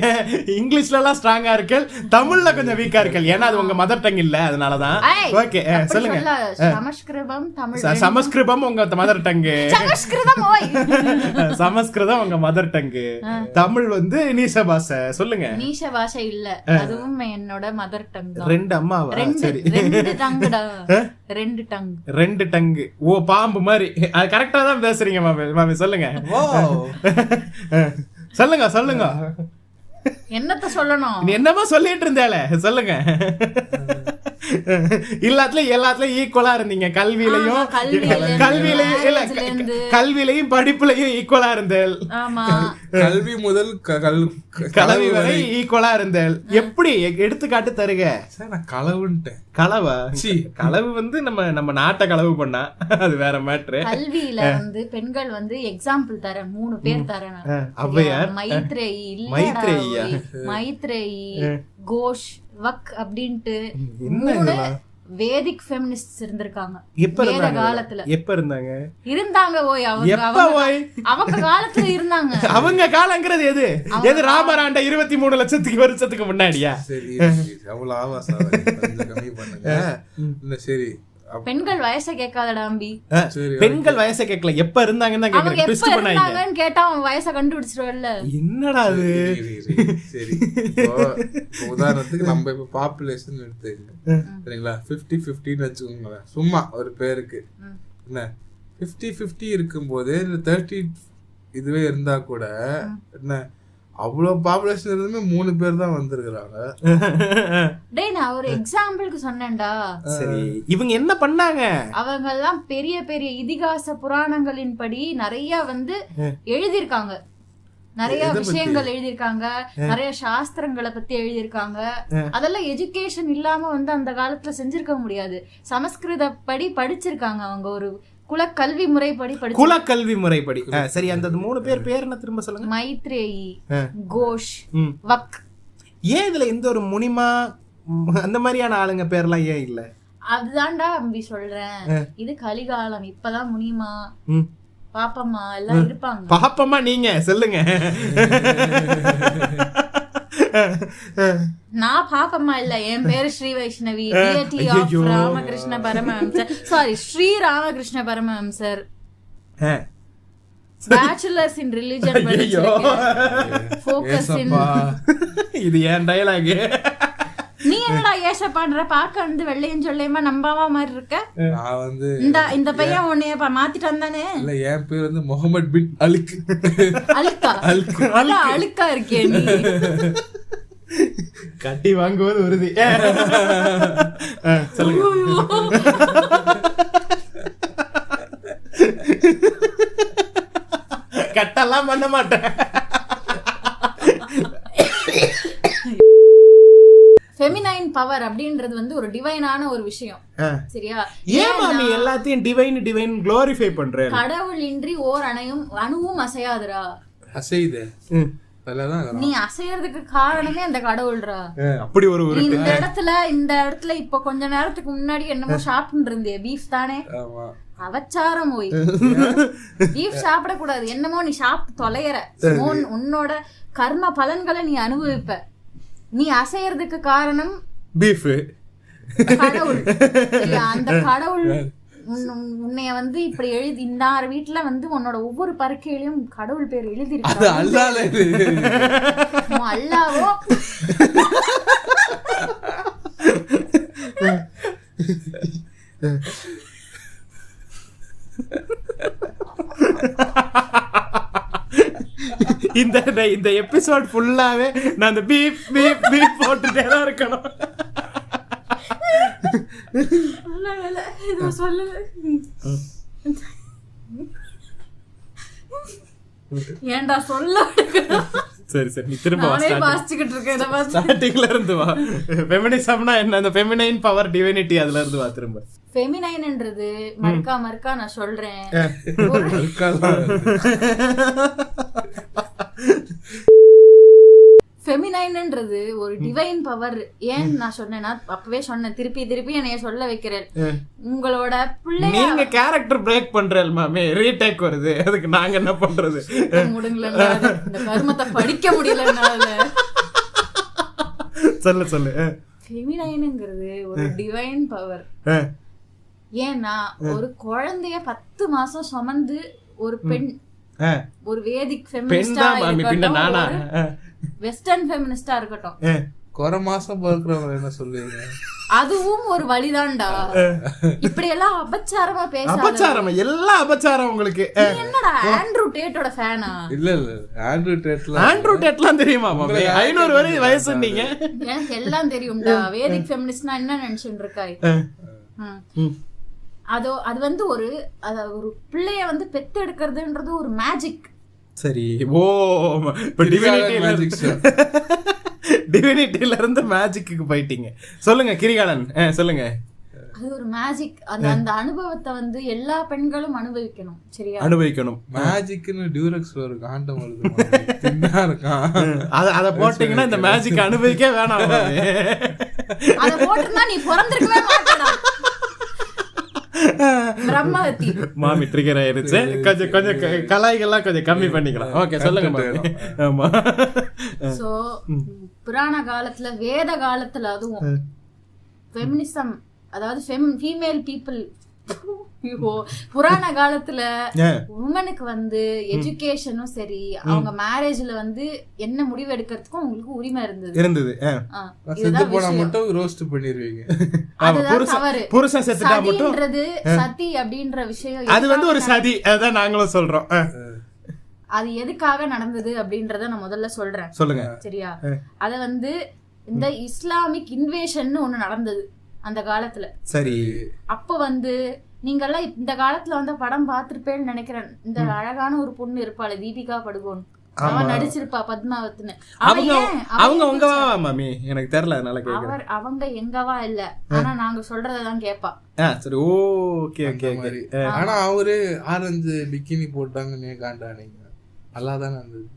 இங்கிலீஷ்ல எல்லாம் ஸ்ட்ராங்கா இருக்கு, தமிழ்ல கொஞ்சம் வீக்கா இருக்கு. ஏன்னா அது உங்க மதர் டங் இல்ல, அதனாலதான். ஓகே, சொல்லுங்க. சமஸ்கிருதம் உங்க மதர் டங். சமஸ்கிருதம் உங்க மதர் டங். தமிழ் வந்து நீச பாஷை. சொல்லுங்க. நீச பாஷை இல்ல, அதுவும் என்னோட மதர் டங். ரெண்டு அம்மாவா? சரி, ரெண்டு டங். ஓ, பாம்பு மாதிரி. அது கரெக்டா தான் பேசுறீங்க மாமி. சொல்லுங்க. சொல்லுங்க. என்னத்த சொல்லணும்? நீ என்னமா சொல்லிட்டு இருந்தால, சொல்லுங்க. எல்லாத்துலயும் ஈக்குவலா இருந்தீங்க. கல்வியிலையும் படிப்புலையும் ஈக்குவலா இருந்தேள். கல்வி முதல் கலவி வரை ஈக்குவலா இருந்தேள். எப்படி எடுத்துக்காட்டு தருக? களவுன்ட்டேன். களவா? களவு வந்து நம்ம நாட்டை களவு பண்ணா அது வேற மேட்ரு. கல்வியில வந்து பெண்கள் வந்து எக்ஸாம்பிள் தரேன், 3 பேர் தரேன். ஔவையார், மைத்ரேயி, கோஷ், வக் அப்படின்ட்டு 3 வேதிக் ஃபெமினிஸ்ட்ஸ் இருந்திருக்காங்க. வேத காலத்துல. எப்ப இருந்தாங்க? அவங்க காலத்துல இருந்தாங்க. அவங்க காலங்கிறது எது? ராமர் ஆண்ட 23 லட்சத்துக்கு வருஷத்துக்கு முன்னாடியா? சரி, அவ்வளவு ஆவாசா கம்மி பண்ணுங்க. இல்ல, சரி, பெண்கள் வயசை கேட்காதடா அம்பி. பெண்கள் வயசை கேட்கல, எப்ப இருந்தாங்கன்னு அவங்க எப்ப இருந்தாங்கன்னு கேட்டா அவன் வயசை கண்டுபிடிச்சிருவல்ல. என்னடா அது? சரி, உதாரணத்துக்கு நம்ம இப்ப பாப்புலேஷன் எடுத்துக்கங்க சரிங்களா, 50-50 வச்சுக்கோங்களேன் சும்மா ஒரு பேருக்கு. என்ன 50-50 இருக்கும்போது 30 இதுவே இருந்தா கூட என்ன அவ்வளவு பாப்புலேஷன் இருந்துமே 3 பேர் தான் வந்திருக்கிறாங்க. டேய் நான் ஒரு எக்ஸாம்பிளுக்கு சொன்னேன்டா. சரி, இவங்க என்ன பண்ணாங்க? அவங்க எல்லாம் பெரிய பெரிய இதிகாச புராணங்களின் படி நிறைய வந்து எழுதியிருக்காங்க, நிறைய விஷயங்கள் எழுதியிருக்காங்க, நிறைய சாஸ்திரங்களை பத்தி எழுதியிருக்காங்க. அதெல்லாம் எஜுகேஷன் இல்லாம வந்து அந்த காலத்துல செஞ்சிருக்க முடியாது. சமஸ்கிருத படி படிச்சிருக்காங்க அவங்க, ஒரு குலக்கல்வி முறைப்படி படிச்சு. குலக்கல்வி முறைப்படி. சரி, அந்த 3 பேர் பேர் என்ன திரும்ப சொல்லுங்க? மைத்ரேயி, கோஷ், வக். ஏன் இதுல எந்த ஒரு முனிமா அந்த மாதிரியான ஆளுங்க பேர்லாம் ஏன் இல்ல? அதுதான்டா அம்பி சொல்றேன், இது கலிகாலம். இப்பதான் முனிமா பாப்பம்மா எல்லாம் இருப்பாங்க. பாப்பம்மா நீங்க சொல்லுங்க. நான் பாப்பம்மா இல்ல, என் பேரு Sri Vaishnavi, DAD of Ramakrishna Paramahamsar. Sorry, Sri Ramakrishna Paramahamsar. Bachelors in religion படிச்சிருக்கேன், ஃபோக்கஸ் இன். இது ஏன் டயலாக்? நீ என்னடா ஏசப்பான்ற பாக்க வந்து வெள்ளையும் சொல்லையுமா நம்பாவா மாதிரி இருக்க? நான் வந்து இந்த பையன் உன்னைய மாத்திட்டான் தானே? இல்ல, என் பேர் வந்து முகமது பின் அலிக். அழுக்கா அழுக்கா இருக்கே நீ. கட்டி வாங்குவது உறுதி. கட்டெல்லாம் பண்ண மாட்டேன். ஃபெமினைன் பவர் அப்படின்றது வந்து ஒரு டிவைனான ஒரு விஷயம். சரியா? ஏன் மாமி எல்லாத்தையும் டிவைன் டிவைன் குளோரிஃபை பண்ற? கடவுள் இன்றி ஓர் அணுவும் அசையாதுடா. அசையுது, நீ அசையறதுக்கு காரணமே அந்த கடவுள்ரா. அப்படி ஒரு இந்த இடத்துல இப்ப கொஞ்ச நேரத்துக்கு முன்னாடி என்னமோ சாப்பிட்டு இருந்தே பீஃப் தானே? அவச்சாரம் போய் பீஃப் சாப்பிட கூடாது, என்னமோ நீ சாப்பிட்டு தொலைற. உன்னோட கர்ம பலன்களை நீ அனுபவிப்ப. நீ அசையறதுக்கு காரணம் பீஃப், கடவுள். அந்த கடவுள் உன்னைய வந்து இப்படி எழுதி இந்த வீட்டுல வந்து உன்னோட ஒவ்வொரு பருக்கையிலும் கடவுள் பேர் எழுதி அல்லாவோ. இந்த எபிசோட் ஃபுல்லாவே நான் அந்த பீப் பீப் பீப் போட்டுட்டே தான் இருக்கணும். ஏன்டா சொல்ல? சரி சரி, நீ திரும்ப வாசிச்சுக்கிட்டு இருக்க. ஸ்டார்டிங்ல இருந்து வா. ஃபெமினிசம்னா என்ன, அந்த ஃபெமினைன் பவர் டிவைனிட்டி அதுல இருந்து வா திரும்ப. ஃபெமினைன்ன்றது மறுக்கா நான் சொல்றேன். ஃபெமினைன்ன்றது ஒரு டிவைன் பவர். ஏன் நான் சொன்னேன்னா அப்பவே சொன்னேன், திருப்பி திருப்பி என்னைய சொல்ல வைக்கிறேன். உங்களோட பிள்ளை நீங்க கேரக்டர் பிரேக் பண்றேன் மாமே, ரீடேக் வருது, அதுக்கு நாங்க என்ன பண்றது? முடிங்களா, இந்த கர்மத்தை படிக்க முடியலனால. சொல்லு. ஃபெமினைன்ங்கிறது ஒரு டிவைன் பவர். ஏன்னா ஒரு குழந்தைய 10 மாசம் சுமந்து ஒரு பெண், ஒரு வேதிக் ஃபெமினிஸ்டா இருக்கட்டும், வெஸ்டர்ன் ஃபெமினிஸ்டா இருக்கட்டும், குறை மாசம் பிறக்கிறவங்க என்ன சொல்லுவீங்க? அதுவும் ஒரு வழிதான்டா. இப்படி எல்லாம் அபச்சாரமா பேச, அபச்சாரம் எல்லாம் அபச்சாரம். உங்களுக்கு என்னடா ஆண்ட்ரூ டேட்டோட ஃபேனா? இல்ல ஆண்ட்ரூ டேட்லாம் தெரியுமா? 500 வயசு நீங்க. எனக்கு எல்லாம் தெரியும்டா. வேதிக் ஃபெமினிஸ்ட்னா என்ன நினைச்சுட்டு இருக்காய்? அது வந்து ஒரு பிள்ளைய வந்து பெத்து எடுக்கிறதுன்றது ஒரு மேஜிக். சரி, ஓ டிவினிட்டில இருந்து மேஜிக்கு போயிட்டீங்க. சொல்லுங்க கிரிகாலன், சொல்லுங்க. அது ஒரு மேஜிக். அந்த அனுபவத்தை வந்து எல்லா பெண்களும் அனுபவிக்கணும். சரியா? அனுபவிக்கணும். மேஜிக்னு டியூரெக்ஸ் ஒரு காண்டம் வருது, தின்னா இருக்கான். அத போட்டீங்கன்னா இந்த மேஜிக் அனுபவிக்க வேணாம். அத போட்டுனா நீ பிறந்திருக்கவே மாட்டடா. பிரம்மஹத்தி மாமி ட்ரிகர் ஆயிருச்சு. கொஞ்சம் கலாய்கள்லாம் கொஞ்சம் கம்மி பண்ணிக்கலாம். ஓகே, சொல்லுங்க மாமி. ஆமா, சோ புராண காலத்துல, வேத காலத்துல, அதுவும் ஃபெமினிசம் அதாவது ஃபீமேல் பீப்புள் புராண காலத்துல உமனுக்கு வந்து எஜுகேஷனும் சரி, அவங்க மேரேஜ்ல வந்து என்ன முடிவு எடுக்கிறதுக்கும் உங்களுக்கு உரிமை இருந்தது. சதி அப்படின்ற விஷயம் அது வந்து ஒரு சதி, அதான் நாங்களும் சொல்றோம். அது எதுக்காக நடந்தது அப்படின்றத நான் முதல்ல சொல்றேன், சொல்லுங்க. சரியா? அத வந்து இந்த இஸ்லாமிக் இன்வேஷன் ஒண்ணு நடந்தது அந்த காலத்துல. சரி. அப்ப வந்து நீங்கெல்லாம் இந்த காலத்துல வந்து படம் பாத்திருப்பேன்னு நினைக்கிறேன். இந்த அழகான ஒரு பொண்ணு இருப்பாள், தீபிகா படுகோன், அவன் நடிச்சிருப்பா பத்மாவத்னு. அவங்க உங்கவா மாமி? எனக்கு தெரியல, அதனால கேக்குறேன். அவங்க எங்கவா இல்ல, ஆனா நாங்க சொல்றதான் கேப்பா. சரி, ஓகே ஓகே. ஆனா அவரு ஆரஞ்சு பிக்கினி போட்டாங்கன்னு காண்டானீங்க, நல்லாதானே இருந்தது.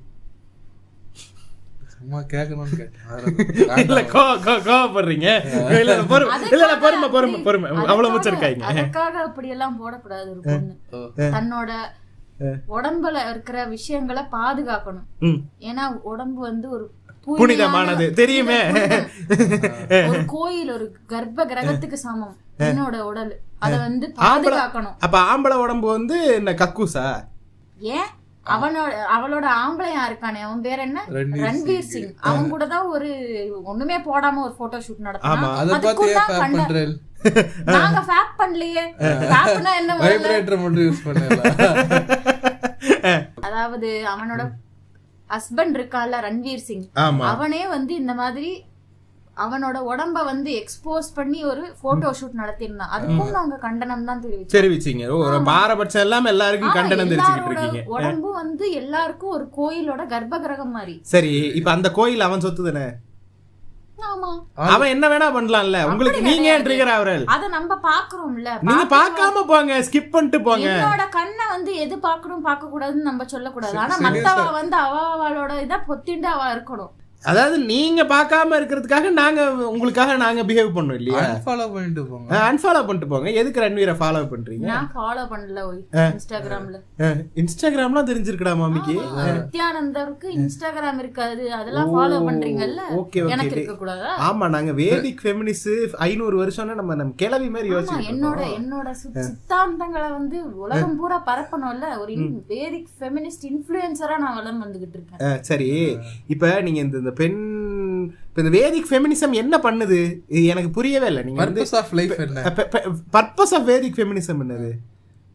சும்மா கேட்கணும்னு கேட்டேன். இல்ல கோவப்படுறீங்க. இல்ல பொறுமை அவ்வளவு வச்சிருக்காங்க. அதுக்காக அப்படி எல்லாம் போடக்கூடாது. ஒரு பொண்ணு தன்னோட உடம்புல இருக்கிற விஷயங்களை பாதுகாக்கணும். ஏன்னா உடம்பு வந்து ஒரு புனிதமானது, தெரியுமே. ஒரு கோயில், ஒரு கர்ப்ப கிரகத்துக்கு சமம் என்னோட உடல். அத வந்து பாதுகாக்கணும். அப்ப ஆம்பளை உடம்பு வந்து என்ன கக்கூசா? ஏன் அவளோட ஆம்பளையா இருக்கானே, அவன் பேர் என்ன, ரன்வீர் சிங். அவன் கூட தான் ஒரு ஒண்ணுமே போடாம ஒரு போட்டோ ஷூட் நடத்தினா. நாங்க ஃபேப் பண்ணலையே. ஃபேப்னா என்ன, வைப்ரேட்டர் மட்டும் யூஸ் பண்ணல. அதாவது அவனோட ஹஸ்பண்ட் இருக்கான்ல ரன்வீர் சிங், அவனே வந்து இந்த மாதிரி அவனோட உடம்ப வந்து எக்ஸ்போஸ் பண்ணி ஒரு போட்டோ ஷூட் நடத்திருந்தான். அதுக்கும் நாங்க கண்டனம் தான் தெரிவிச்சீங்க. ஒரு பாரபட்சம் எல்லாம் எல்லாருக்கும் கண்டனம் தெரிவிச்சிட்டு இருக்கீங்க. உடம்பு வந்து எல்லாருக்கும் ஒரு கோயிலோட கர்ப்ப கிரகம் மாதிரி. சரி, இப்ப அந்த கோயில் அவன் சொத்து தானே? ஆமா, அவன் என்ன வேணா பண்ணலாம்ல. உங்களுக்கு நீங்க ஏன் ட்ரிகர் ஆவறல்? அத நம்ம பாக்குறோம்ல. நீங்க பார்க்காம போங்க, ஸ்கிப் பண்ணிட்டு போங்க. என்னோட கண்ணை வந்து எது பார்க்கணும் பார்க்க கூடாதுன்னு நம்ம சொல்ல கூடாது. ஆனா மத்தவ வந்து அவளோட இத பொத்திண்டு அவ இருக்கணும். அதாவது நீங்க பார்க்காம இருக்கிறதுக்காக நாங்க உங்களுக்காக நாங்க பிஹேவ் பண்ணோம் இல்லையா? அன்ஃபாலோ பண்ணிட்டு போங்க. அன்ஃபாலோ பண்ணிட்டு போங்க. எதுக்கு ரன்வீரை ஃபாலோ பண்றீங்க? நான் ஃபாலோ பண்ணல. இன்ஸ்டாகிராம்லாம் தெரிஞ்சிருக்கடா மாமிக்கு. நித்யானந்தருக்கு இன்ஸ்டாகிராம் இருக்காது, அதெல்லாம் ஃபாலோ பண்றீங்கல்ல. எனக்கு இருக்க கூடாதா? ஆமா, நாங்க வேதிக் ஃபெமினிஸ்ட் 500 வருஷம்னா நம்ம கிளவி மாதிரி யோசிச்சோம். என்னோட சித்தாந்தங்களை வந்து உலகம் பூரா பரப்பணும்ல. ஒரு வேதிக் ஃபெமினிஸ்ட் இன்ஃப்ளூயன்சரா நான் வளர்ந்து வந்துகிட்டு இருக்கேன். சரி, இப்ப நீங்க இந்த இந்த வேதிக் ஃபெமினிசம் என்ன பண்ணுது எனக்கு புரியவே இல்லை. நீங்க பர்பஸ் ஆஃப் லைஃப் என்ன? பர்பஸ் ஆஃப் வேதிக் ஃபெமினிசம் என்னது?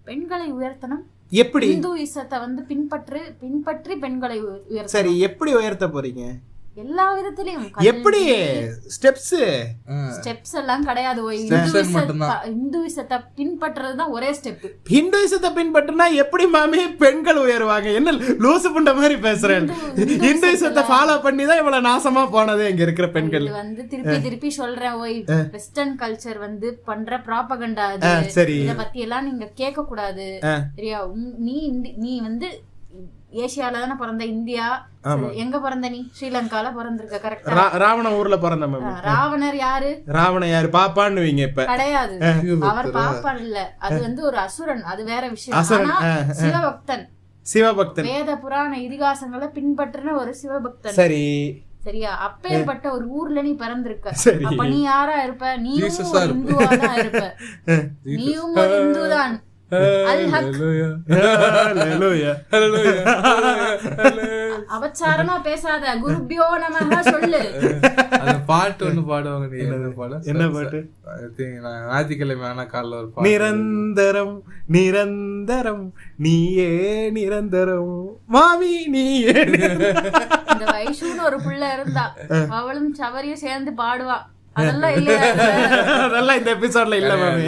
பெண்களை உயர்த்தணும். எப்படி? இந்துயிசத்தை வந்து பின்பற்றி பெண்களை உயர்த்த. சரி, எப்படி உயர்த்த போறீங்க? எல்லா விதத்திலயும். எப்படி ஸ்டெப்ஸ் எல்லாம் கிடையாது. இந்துயிசத்தை பின்பற்றதுதான் ஒரே ஸ்டெப். ஹிந்துயிசத்தை பின்பற்றினா எப்படி மாமி பெண்கள் உயருவாங்க? என்ன லூசு புண்ட மாதிரி பேசுறேன். ஹிந்துயிசத்தை ஃபாலோ பண்ணி தான் இவ்வளவு நாசமா போனது இங்க இருக்கிற பெண்கள். வந்து திருப்பி சொல்றேன், வெஸ்டர்ன் கல்ச்சர் வந்து பண்ற ப்ராபகண்டா. சரி, இத பத்தி எல்லாம் நீங்க கேட்க கூடாது, சரியா? நீ வந்து ஏசியால தானே பிறந்த. இந்தியா எங்க பிறந்த? நீ ஸ்ரீலங்கால பிறந்திருக்க. கரெக்டா? ராவண ஊர்ல பிறந்த. ராவணர் யாரு? ராவண யாரு? பாப்பான்னு இப்ப கிடையாது. அவர் பாப்பா இல்ல, அது வந்து ஒரு அசுரன். அது வேற விஷயம். சிவபக்தன். வேத புராண இதிகாசங்களை பின்பற்றின ஒரு சிவபக்தன். சரி, சரியா? அப்பேற்பட்ட ஒரு ஊர்ல நீ பிறந்திருக்க. அப்ப நீ யாரா இருப்ப? நீயும் இந்துவா தான் இருப்ப. நீயும் ஒரு இந்துதான். அவச்சாரமா பேசாத, குருபியோ நமஹ சொல்லு. அந்த பாட்டு ஒண்ணு பாடுவாங்க. என்ன பாட்டு? ஞாயிற்றுக்கிழமை ஆனா காலைல ஒரு பாட்டு. நிரந்தரம் நிரந்தரம் நீயே நிரந்தரம் மாமி நீயே. இந்த வைஷுன்னு ஒரு புள்ள இருந்தா, அவளும் சவரியும் சேர்ந்து பாடுவா. அதெல்லாம் இந்த எபிசோட்ல இல்ல மாமி.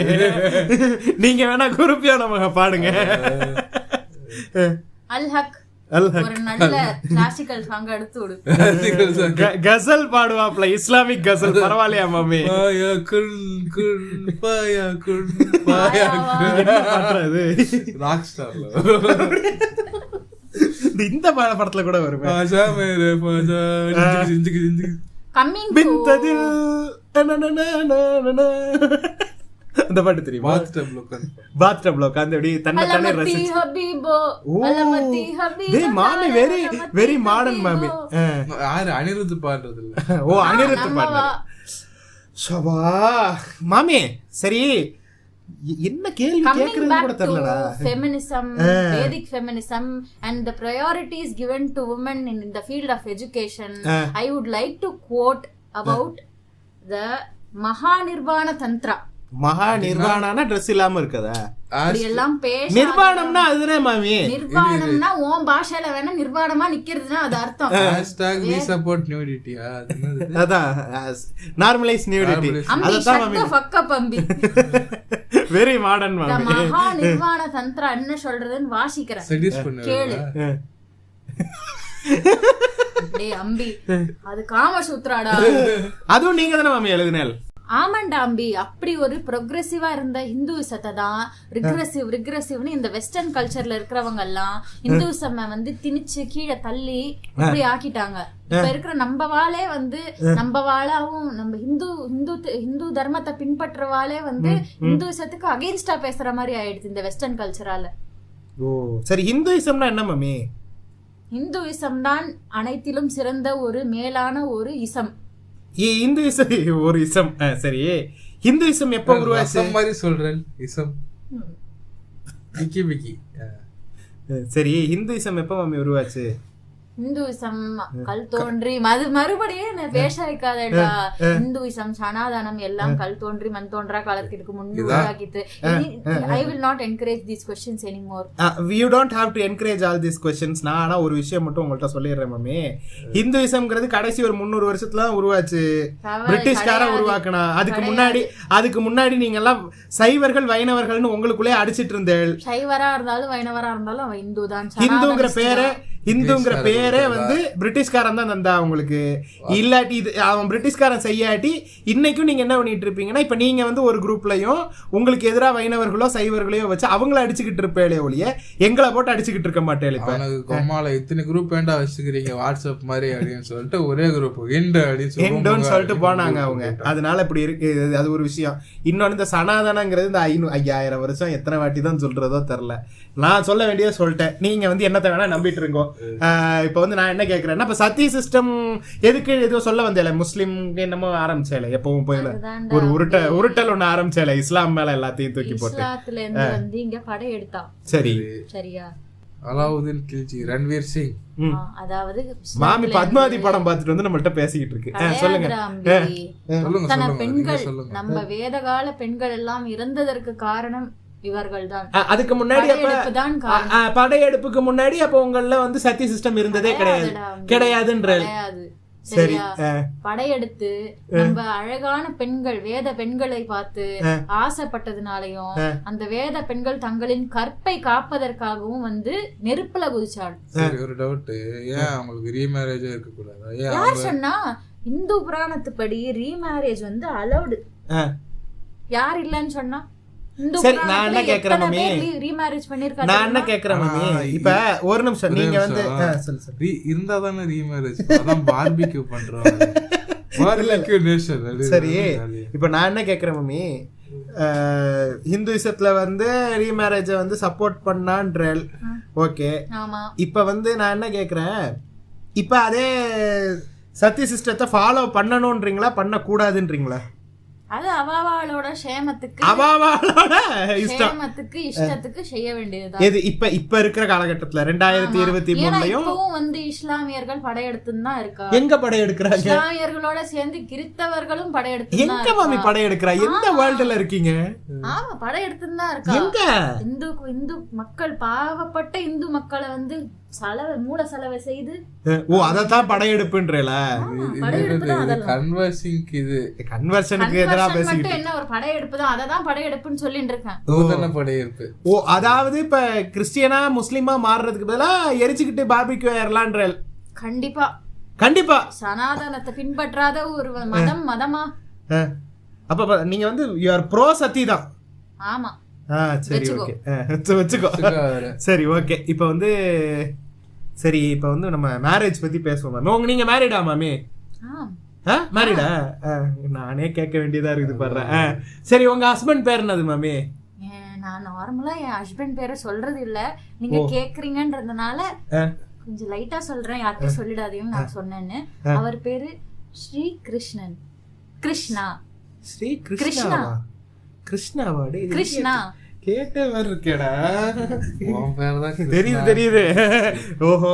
நீங்க வேணா குருப்பியா நமக்கு பாடுங்க. அல்ஹக் ஒரு நல்ல கிளாசிக்கல் சாங் எடுத்து விடு. கசல் பாடுவாப்ல, இஸ்லாமிக் கசல். பரவாயில்லையா மாமி? இந்த படத்துல கூட வருமே. அந்த பாட்டு தெரியுமா? பாத்டப்ல உட்கார்ந்து அப்படி தன்னை தானே ரசிச்சு. மாமி வெரி வெரி மாடர்ன் மாமி. யாரு? அனிருத் பாடுறது இல்ல. ஓ, அனிருத் பாடுறது. சபா மாமி சரி என்ன கேள்வி கேக்குறது கூட தெரியலடா. Feminism, Vedic feminism and the priorities given to women in the field of education. I would like to quote about the Mahanirvana Tantra. மகாநிர்வாணம்னா ட்ரெஸ் இல்லாம இருக்கதா? அப்படி எல்லாம் பேச நிர்வாணம்னா அதுதானே மாமி. நிர்வாணம்னா உன் பாஷையில வேணா நிர்வாணமா நிக்கிறதுனா அது அர்த்தம். #we support nudity. அதான் நார்மலைஸ் நியூடிட்டி. அததான் மாமி fuck up அம்பி. வெரி மாடர்ன் மாமி. மகாநிர்வாண தந்திரா என்ன சொல்றதுன்னு வாசிக்கிறேன். சஜஸ்ட் பண்ணு. கேளு. டேய் அம்பி அது காமசூத்ராடா. அதுவும் நீங்க தானே மாமி எழுதினேல். ஆமாண்டா அம்பி. அப்படி ஒரு ப்ரோக்ரெசிவா இருந்த ஹிந்துவிசத்தை தான் ரிக்ரெசிவ்னு இந்த வெஸ்டர்ன் கல்ச்சர்ல இருக்கிறவங்க எல்லாம் ஹிந்துவிசம் வந்து திணிச்சு கீழே தள்ளி இப்படி ஆக்கிட்டாங்க. இப்ப இருக்கிற நம்மவாளே வந்து நம்மவாளாவும் நம்ம ஹிந்து தர்மத்தை பின்பற்றவாளே வந்து ஹிந்துவிசத்துக்கு அகைன்ஸ்டா பேசுற மாதிரி ஆயிடுச்சு இந்த வெஸ்டர்ன் கல்ச்சரால. ஓ சரி, ஹிந்துவிசம்னா என்ன மாமி? ஹிந்துவிசம் தான் அனைத்திலும் சிறந்த ஒரு மேலான ஒரு இசம். இந்துயிசம் ஒரு இசம். சரி, ஹிந்துயிசம் எப்ப உருவாச்சு மாதிரி சொல்றேன்? இசம் விக்கி விக்கி. சரி, ஹிந்துயிசம் எப்ப மாமி உருவாச்சு? ஹிந்துவிசம் கல் தோன்றி மறுபடியும் பேச வைக்காதடா. ஹிந்துவிசம் சனாதனம் எல்லாம் கல் தோன்றி மண் தோன்றா காலத்திற்கு முன்பு உருவாக்கிட்டு. I will not encourage these questions anymore. You don't have to encourage all these questions. நான் ஆனா ஒரு விஷயம் மட்டும் உங்கள்ட்ட சொல்லிடுறேன் மாமி. ஹிந்துவிசம்ங்கிறது கடைசி ஒரு 300 வருஷத்துல உருவாச்சு. பிரிட்டிஷ்கார உருவாக்கினா. அதுக்கு முன்னாடி நீங்க எல்லாம் சைவர்கள் வைணவர்கள்னு உங்களுக்குள்ளே அடிச்சிட்டு இருந்தேள். சைவரா இருந்தாலும் வைணவரா இருந்தாலும் அவன் இந்து தான். இந்துங்கிற பேரே வந்து பிரிட்டிஷ்காரன் தான் தந்தா உங்களுக்கு. இல்லாட்டி அவன் பிரிட்டிஷ்காரன் செய்யாட்டி இன்னைக்கும் நீங்க என்ன பண்ணிட்டு இருப்பீங்கன்னா, இப்ப நீங்க வந்து ஒரு குரூப்லயும் உங்களுக்கு எதிராக வைணவர்களோ சைவர்களையோ வச்சு அவங்கள அடிச்சுக்கிட்டு இருப்பேளே ஒழிய எங்களை போட்டு அடிச்சுக்கிட்டு இருக்க மாட்டேன். இப்ப கொம்மால இத்தனை குரூப் வேண்டா வச்சுக்கிறீங்க வாட்ஸ்அப் மாதிரி அப்படின்னு சொல்லிட்டு ஒரே குரூப் அப்படின்னு சொல்லிட்டு போனாங்க அவங்க. அதனால இப்படி இருக்கு. அது ஒரு விஷயம். இன்னொன்னு இந்த சனாதனங்கிறது இந்த 5000 வருஷம் எத்தனை வாட்டி தான் சொல்றதோ தெரியல. நான் சொல்ல வேண்டியதை சொல்லிட்டேன். நீங்க வந்து என்னத்தை வேணா நம்பிட்டு இருக்கோம். இப்ப வந்து நான் என்ன கேக்குறேன்னா, இப்ப சத்தி சிஸ்டம் எதுக்கு ஏதோ சொல்ல வந்தேல, முஸ்லிம் என்னமோ ஆரம்பிச்சேல, எப்பவும் போயில ஒரு உருட்டல் ஒண்ணு ஆரம்பிச்சேல, இஸ்லாம் மேல எல்லாத்தையும் தூக்கி போட்டு இஸ்லாத்துல இருந்து வந்து இங்க படை எடுத்தா. சரி சரியா? அலாவுதீன் கில்ஜி, ரன்வீர் சிங். அதாவது மாமி பத்மாவதி படம் பார்த்துட்டு வந்து நம்மள்ட்ட பேசிக்கிட்டு இருக்கு. சொல்லுங்க. பெண்கள் நம்ம வேதகால பெண்கள் எல்லாம் இறந்ததற்கு காரணம் இவர்கள் தான். அதுக்கு முன்னாடி படையெடுப்புக்கு முன்னாடி அப்ப உங்கள வந்து சத்தி சிஸ்டம் இருந்ததே கிடையாதுன்ற. சரியா? படையெடுத்து நம்ம அழகான பெண்கள் வேத பெண்களை பார்த்து ஆசைப்பட்டதுனாலயும் அந்த வேத பெண்கள் தங்களின் கற்பை காப்பதற்காகவும் வந்து நெருப்புல குதிச்சாள். ஒரு டவுட், ஏன் அவங்களுக்கு ரீமேரேஜ் இருக்க கூடாதா? யார் சொன்னா? இந்து புராணத்துப்படி ரீமேரேஜ் வந்து அலௌடு. யார் இல்லன்னு சொன்னா? சரி, நான் என்ன கேக்குறேன் மாமி, நான் என்ன கேக்குறேன் மாமி, இப்ப ஒரு நிமிஷம் நீங்க வந்து இருந்தா தானே ரீமேரேஜ், அதான் பார்பிக்யூ பண்றோம். சரி, இப்ப நான் என்ன கேக்குறேன் மாமி, ஹிந்துயிசத்துல வந்து ரீமேரேஜ வந்து சப்போர்ட் பண்ணான்றேல். ஓகே, இப்ப வந்து நான் என்ன கேக்குறேன், இப்ப அதே சத்தி சிஸ்டத்தை ஃபாலோ பண்ணணும்ன்றீங்களா பண்ண கூடாதுன்றீங்களா? அது அவாவாளோட சேமத்துக்கு இஷ்டத்துக்கு செய்ய வேண்டியதுதான். இது இப்ப இருக்கிற காலகட்டத்துல 2023லயும் வந்து இஸ்லாமியர்கள் படையெடுத்துன்னு தான் இருக்கா. எங்க படையெடுக்கிறாங்க? இஸ்லாமியர்களோட சேர்ந்து கிறிஸ்தவர்களும் படையெடுத்து. எங்க மாமி படையெடுக்கிறா? எந்த வேர்ல்டுல இருக்கீங்க? ஆமா, படையெடுத்துன்னு தான் இருக்கா. எங்க இந்து மக்கள், பாவப்பட்ட இந்து மக்களை வந்து மூட செலவை செய்து. ஓ, அதத்தான் படையெடுப்புன்றல. கன்வர்ஷனுக்கு எதிரா பேசிட்டு என்ன ஒரு படையெடுப்பு தான், அததான் படையெடுப்புன்னு சொல்லிட்டு இருக்கேன். படையெடுப்பு. ஓ, அதாவது இப்ப கிறிஸ்டியனா முஸ்லிமா மாறுறதுக்கு பதிலா எரிச்சுக்கிட்டு பார்பிக்யூ ஆயிரலான்ற. கண்டிப்பா கண்டிப்பா. சனாதனத்தை பின்பற்றாத ஒரு மதமா? அப்ப நீங்க வந்து யூ ஆர் ப்ரோ சத்தி தான். ஆமா. சரி, ஓகே, வச்சுக்கோ. சரி, ஓகே. இப்ப வந்து சரி, இப்ப வந்து நம்ம மேரேஜ் பத்தி பேசுவோம். நீங்க மேரிடா மாமி? மேரிடா? நானே கேட்க வேண்டியதா இருக்குது பாடுறேன். சரி, உங்க ஹஸ்பண்ட் பேர் என்னது மாமி? நான் நார்மலா என் ஹஸ்பண்ட் பேரை சொல்றது இல்ல, நீங்க கேக்குறீங்கன்றதுனால கொஞ்சம் லைட்டா சொல்றேன். யார்கிட்ட சொல்லிடாதீங்கன்னு நான் சொன்னேன்னு. அவர் பேரு ஸ்ரீ கிருஷ்ணன். கிருஷ்ணா. ஸ்ரீ கிருஷ்ணாவா? கிருஷ்ணாவா? டேய் கிருஷ்ணா கேட்ட மாதிரி இருக்கேடா. உன் பேர் தான் தெரியுது. ஓஹோ,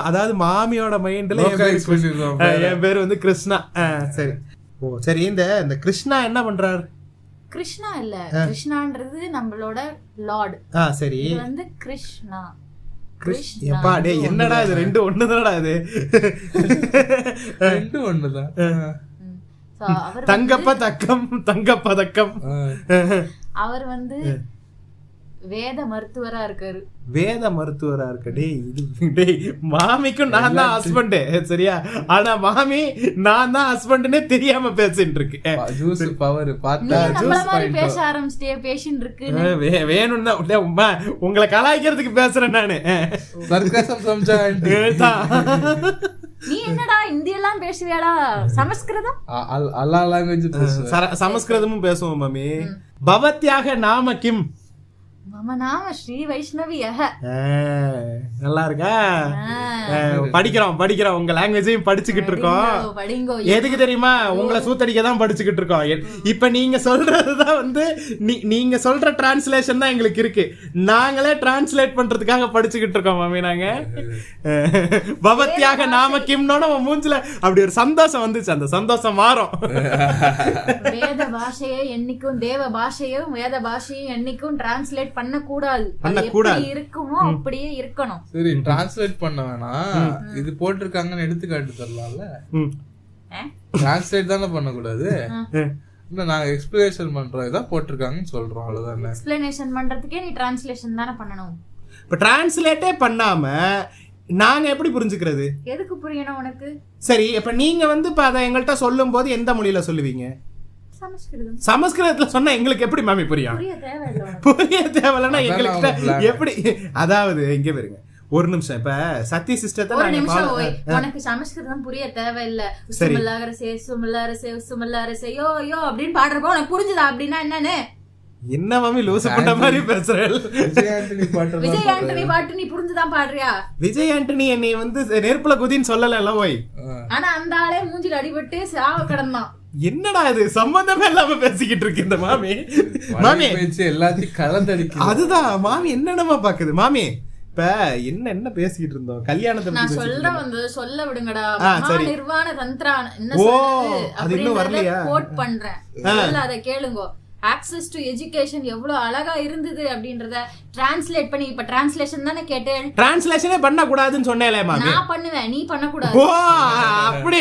அதாவது மாமியோட மைண்ட்ல என் பேர் வந்து கிருஷ்ணா. சரி. ஓ சரி. இந்த கிருஷ்ணா என்ன பண்றாரு? கிருஷ்ணா இல்ல, கிருஷ்ணான்றது நம்மளோட லார்ட். சரி. இது வந்து கிருஷ்ணா. எப்பா டேய் என்னடா இது? ரெண்டு ஒண்ணுதானடா இது? ரெண்டு ஒண்ணுதான். தங்கப்ப தக்கம் தங்கப்ப தக்கம். அவர் வந்து வேத மருத்துவரா இருக்காரு. வேத மருத்துவரா இருக்க. டேய் மாமிக்கும் நான் தான் ஹஸ்பண்ட் சரியா? ஆனா மாமி நான் தான் ஹஸ்பண்ட்னே தெரியாம பேசிட்டு இருக்கு. ஜூஸ் பவர் பார்த்தா ஜூஸ் மாதிரி பேச ஆரம்பிச்சிட்டே பேஷன் இருக்கு. வேணும்னா உங்களை கலாய்க்கிறதுக்கு பேசுறேன் நானு. சர்க்கசம் சம்சா நீ என்னடா இந்தி எல்லாம் பேசுவியாடா? சமஸ்கிருதம் அல்லா லாங்குவேஜ் சமஸ்கிருதமும் பேசுவோம் மாமி. பவத்யாக நாம கிம்? மம நாம ஸ்ரீ வைஷ்ணவியஹ. நல்லா இருக்கா? படிக்கிறோம் உங்க லாங்குவேஜையும் படிச்சுக்கிட்டு இருக்கோம். எதுக்கு தெரியுமா? உங்களை சூத்தடிக்க தான் படிச்சுக்கிட்டு இருக்கோம். இப்ப நீங்க சொல்றதுதான் வந்து நீங்க சொல்ற டிரான்ஸ்லேஷன் தான் எங்களுக்கு இருக்கு. நாங்களே டிரான்ஸ்லேட் பண்றதுக்காக படிச்சுக்கிட்டு இருக்கோம் மாமி. நாங்க பவத்யாக நாம கிம்னோட மூஞ்சில அப்படி ஒரு சந்தோஷம் வந்துச்சு. அந்த சந்தோஷம் மாறும். வேத பாஷையை என்னைக்கும் தேவ பாஷையும் வேத பாஷையும் என்னைக்கும் டிரான்ஸ்லேட் பண்ண கூடாது. இருக்குமோ அப்படியே இருக்கணும். சரி, டிரான்ஸ்லேட் பண்ண வேணாம். இது போட்டிருக்காங்கன்னு எடுத்துக்காட்டு தரலாம்ல. டிரான்ஸ்லேட் தானே பண்ண கூடாது. இல்ல நாங்க எக்ஸ்பிளனேஷன் பண்றோம், இதான் போட்டிருக்காங்கன்னு சொல்றோம், அவ்வளவுதானே. எக்ஸ்பிளனேஷன் பண்றதுக்கே நீ டிரான்ஸ்லேஷன் தானே பண்ணணும். இப்ப டிரான்ஸ்லேட்டே பண்ணாம நாங்க எப்படி புரிஞ்சுக்கிறது? எதுக்கு புரியணும் உனக்கு? சரி, இப்ப நீங்க வந்து இப்ப அதை எங்கள்கிட்ட சொல்லும் போது எந்த மொழியில சொல்லுவீங்க? சமஸ்கிருதத்துல சொன்னா எங்களுக்கு எப்படி மாமி புரியும்? புரிய தேவையில்லைன்னா எங்களுக்கு எப்படி? அதாவது இங்க பாருங்க ஒரு நிமிஷம். இப்ப சத்தி சிஸ்டத்தை உனக்கு சமஸ்கிருதம் புரிய தேவையில்லை. அப்படின்னு பாடுறப்போ உனக்கு புரிஞ்சுதா? அப்படின்னா என்னன்னு? என்ன மாமி லூசு பண்ண மாதிரி பேசுற? விஜய் ஆண்டனி பாட்டு நீ புரிஞ்சுதான் பாடுறியா? விஜய் ஆண்டனி என்னை வந்து நெருப்புல குதின்னு சொல்லல போய். ஆனா அந்த ஆளே மூஞ்சில அடிபட்டு சாவ கிடந்தான். என்னடா இது சம்பந்தமே இல்லாம பேசிக்கிட்டு இருக்கு இந்த மாமி. மாமி எல்லாத்தையும் கலந்தடிக்கு. அதுதான் மாமி என்னென்னமா பாக்குது மாமி. இப்ப என்ன பேசிக்கிட்டு இருந்தோம்? கல்யாணத்தை நான் சொல்ல விடுங்கடா. நிர்வாண தந்திரா என்ன அது இன்னும் வரலையா? கோட் பண்றேன், அதை கேளுங்க. access to education எவ்வளவு அழகா இருந்தது அப்படின்றத டிரான்ஸ்லேட் பண்ணி. இப்ப டிரான்ஸ்லேஷன் தானே கேட்டேன். டிரான்ஸ்லேஷனே பண்ண கூடாதுன்னு சொன்னேனே மாமி. நான் பண்ணுவேன், நீ பண்ண கூடாது. ஓ அப்படி.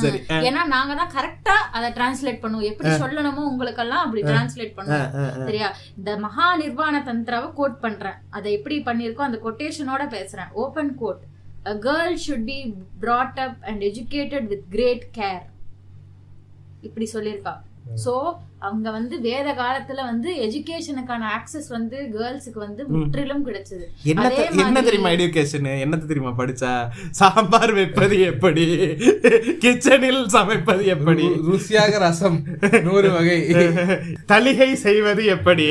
சரி. ஏன்னா நாங்க தான் கரெக்ட்டா அத டிரான்ஸ்லேட் பண்ணுவோம். எப்படி சொல்லணுமோ உங்களுக்கு எல்லாம் அப்படி டிரான்ஸ்லேட் பண்ணுவோம். சரியா? இந்த மகா நிர்வாண தந்திராவை கோட் பண்றேன். அதை எப்படி பண்ணிருக்கோம் அந்த கொட்டேஷனோட பேசுறேன். Open quote. A girl should be brought up and educated with great care. இப்படி சொல்லிருக்கா. சோ அவங்க வந்து வேத காலத்துல வந்து எஜுகேஷனுக்கான ஆக்சஸ் வந்து கேர்ள்ஸுக்கு வந்து முற்றிலும் கிடைச்சது. என்ன தெரியுமா எஜுகேஷன்? என்ன தெரியுமா படிச்சா? சாம்பார் வைப்பது எப்படி, கிச்சனில் சமைப்பது எப்படி, ருசியாக ரசம் 100 வகை, தலிகை செய்வது எப்படி,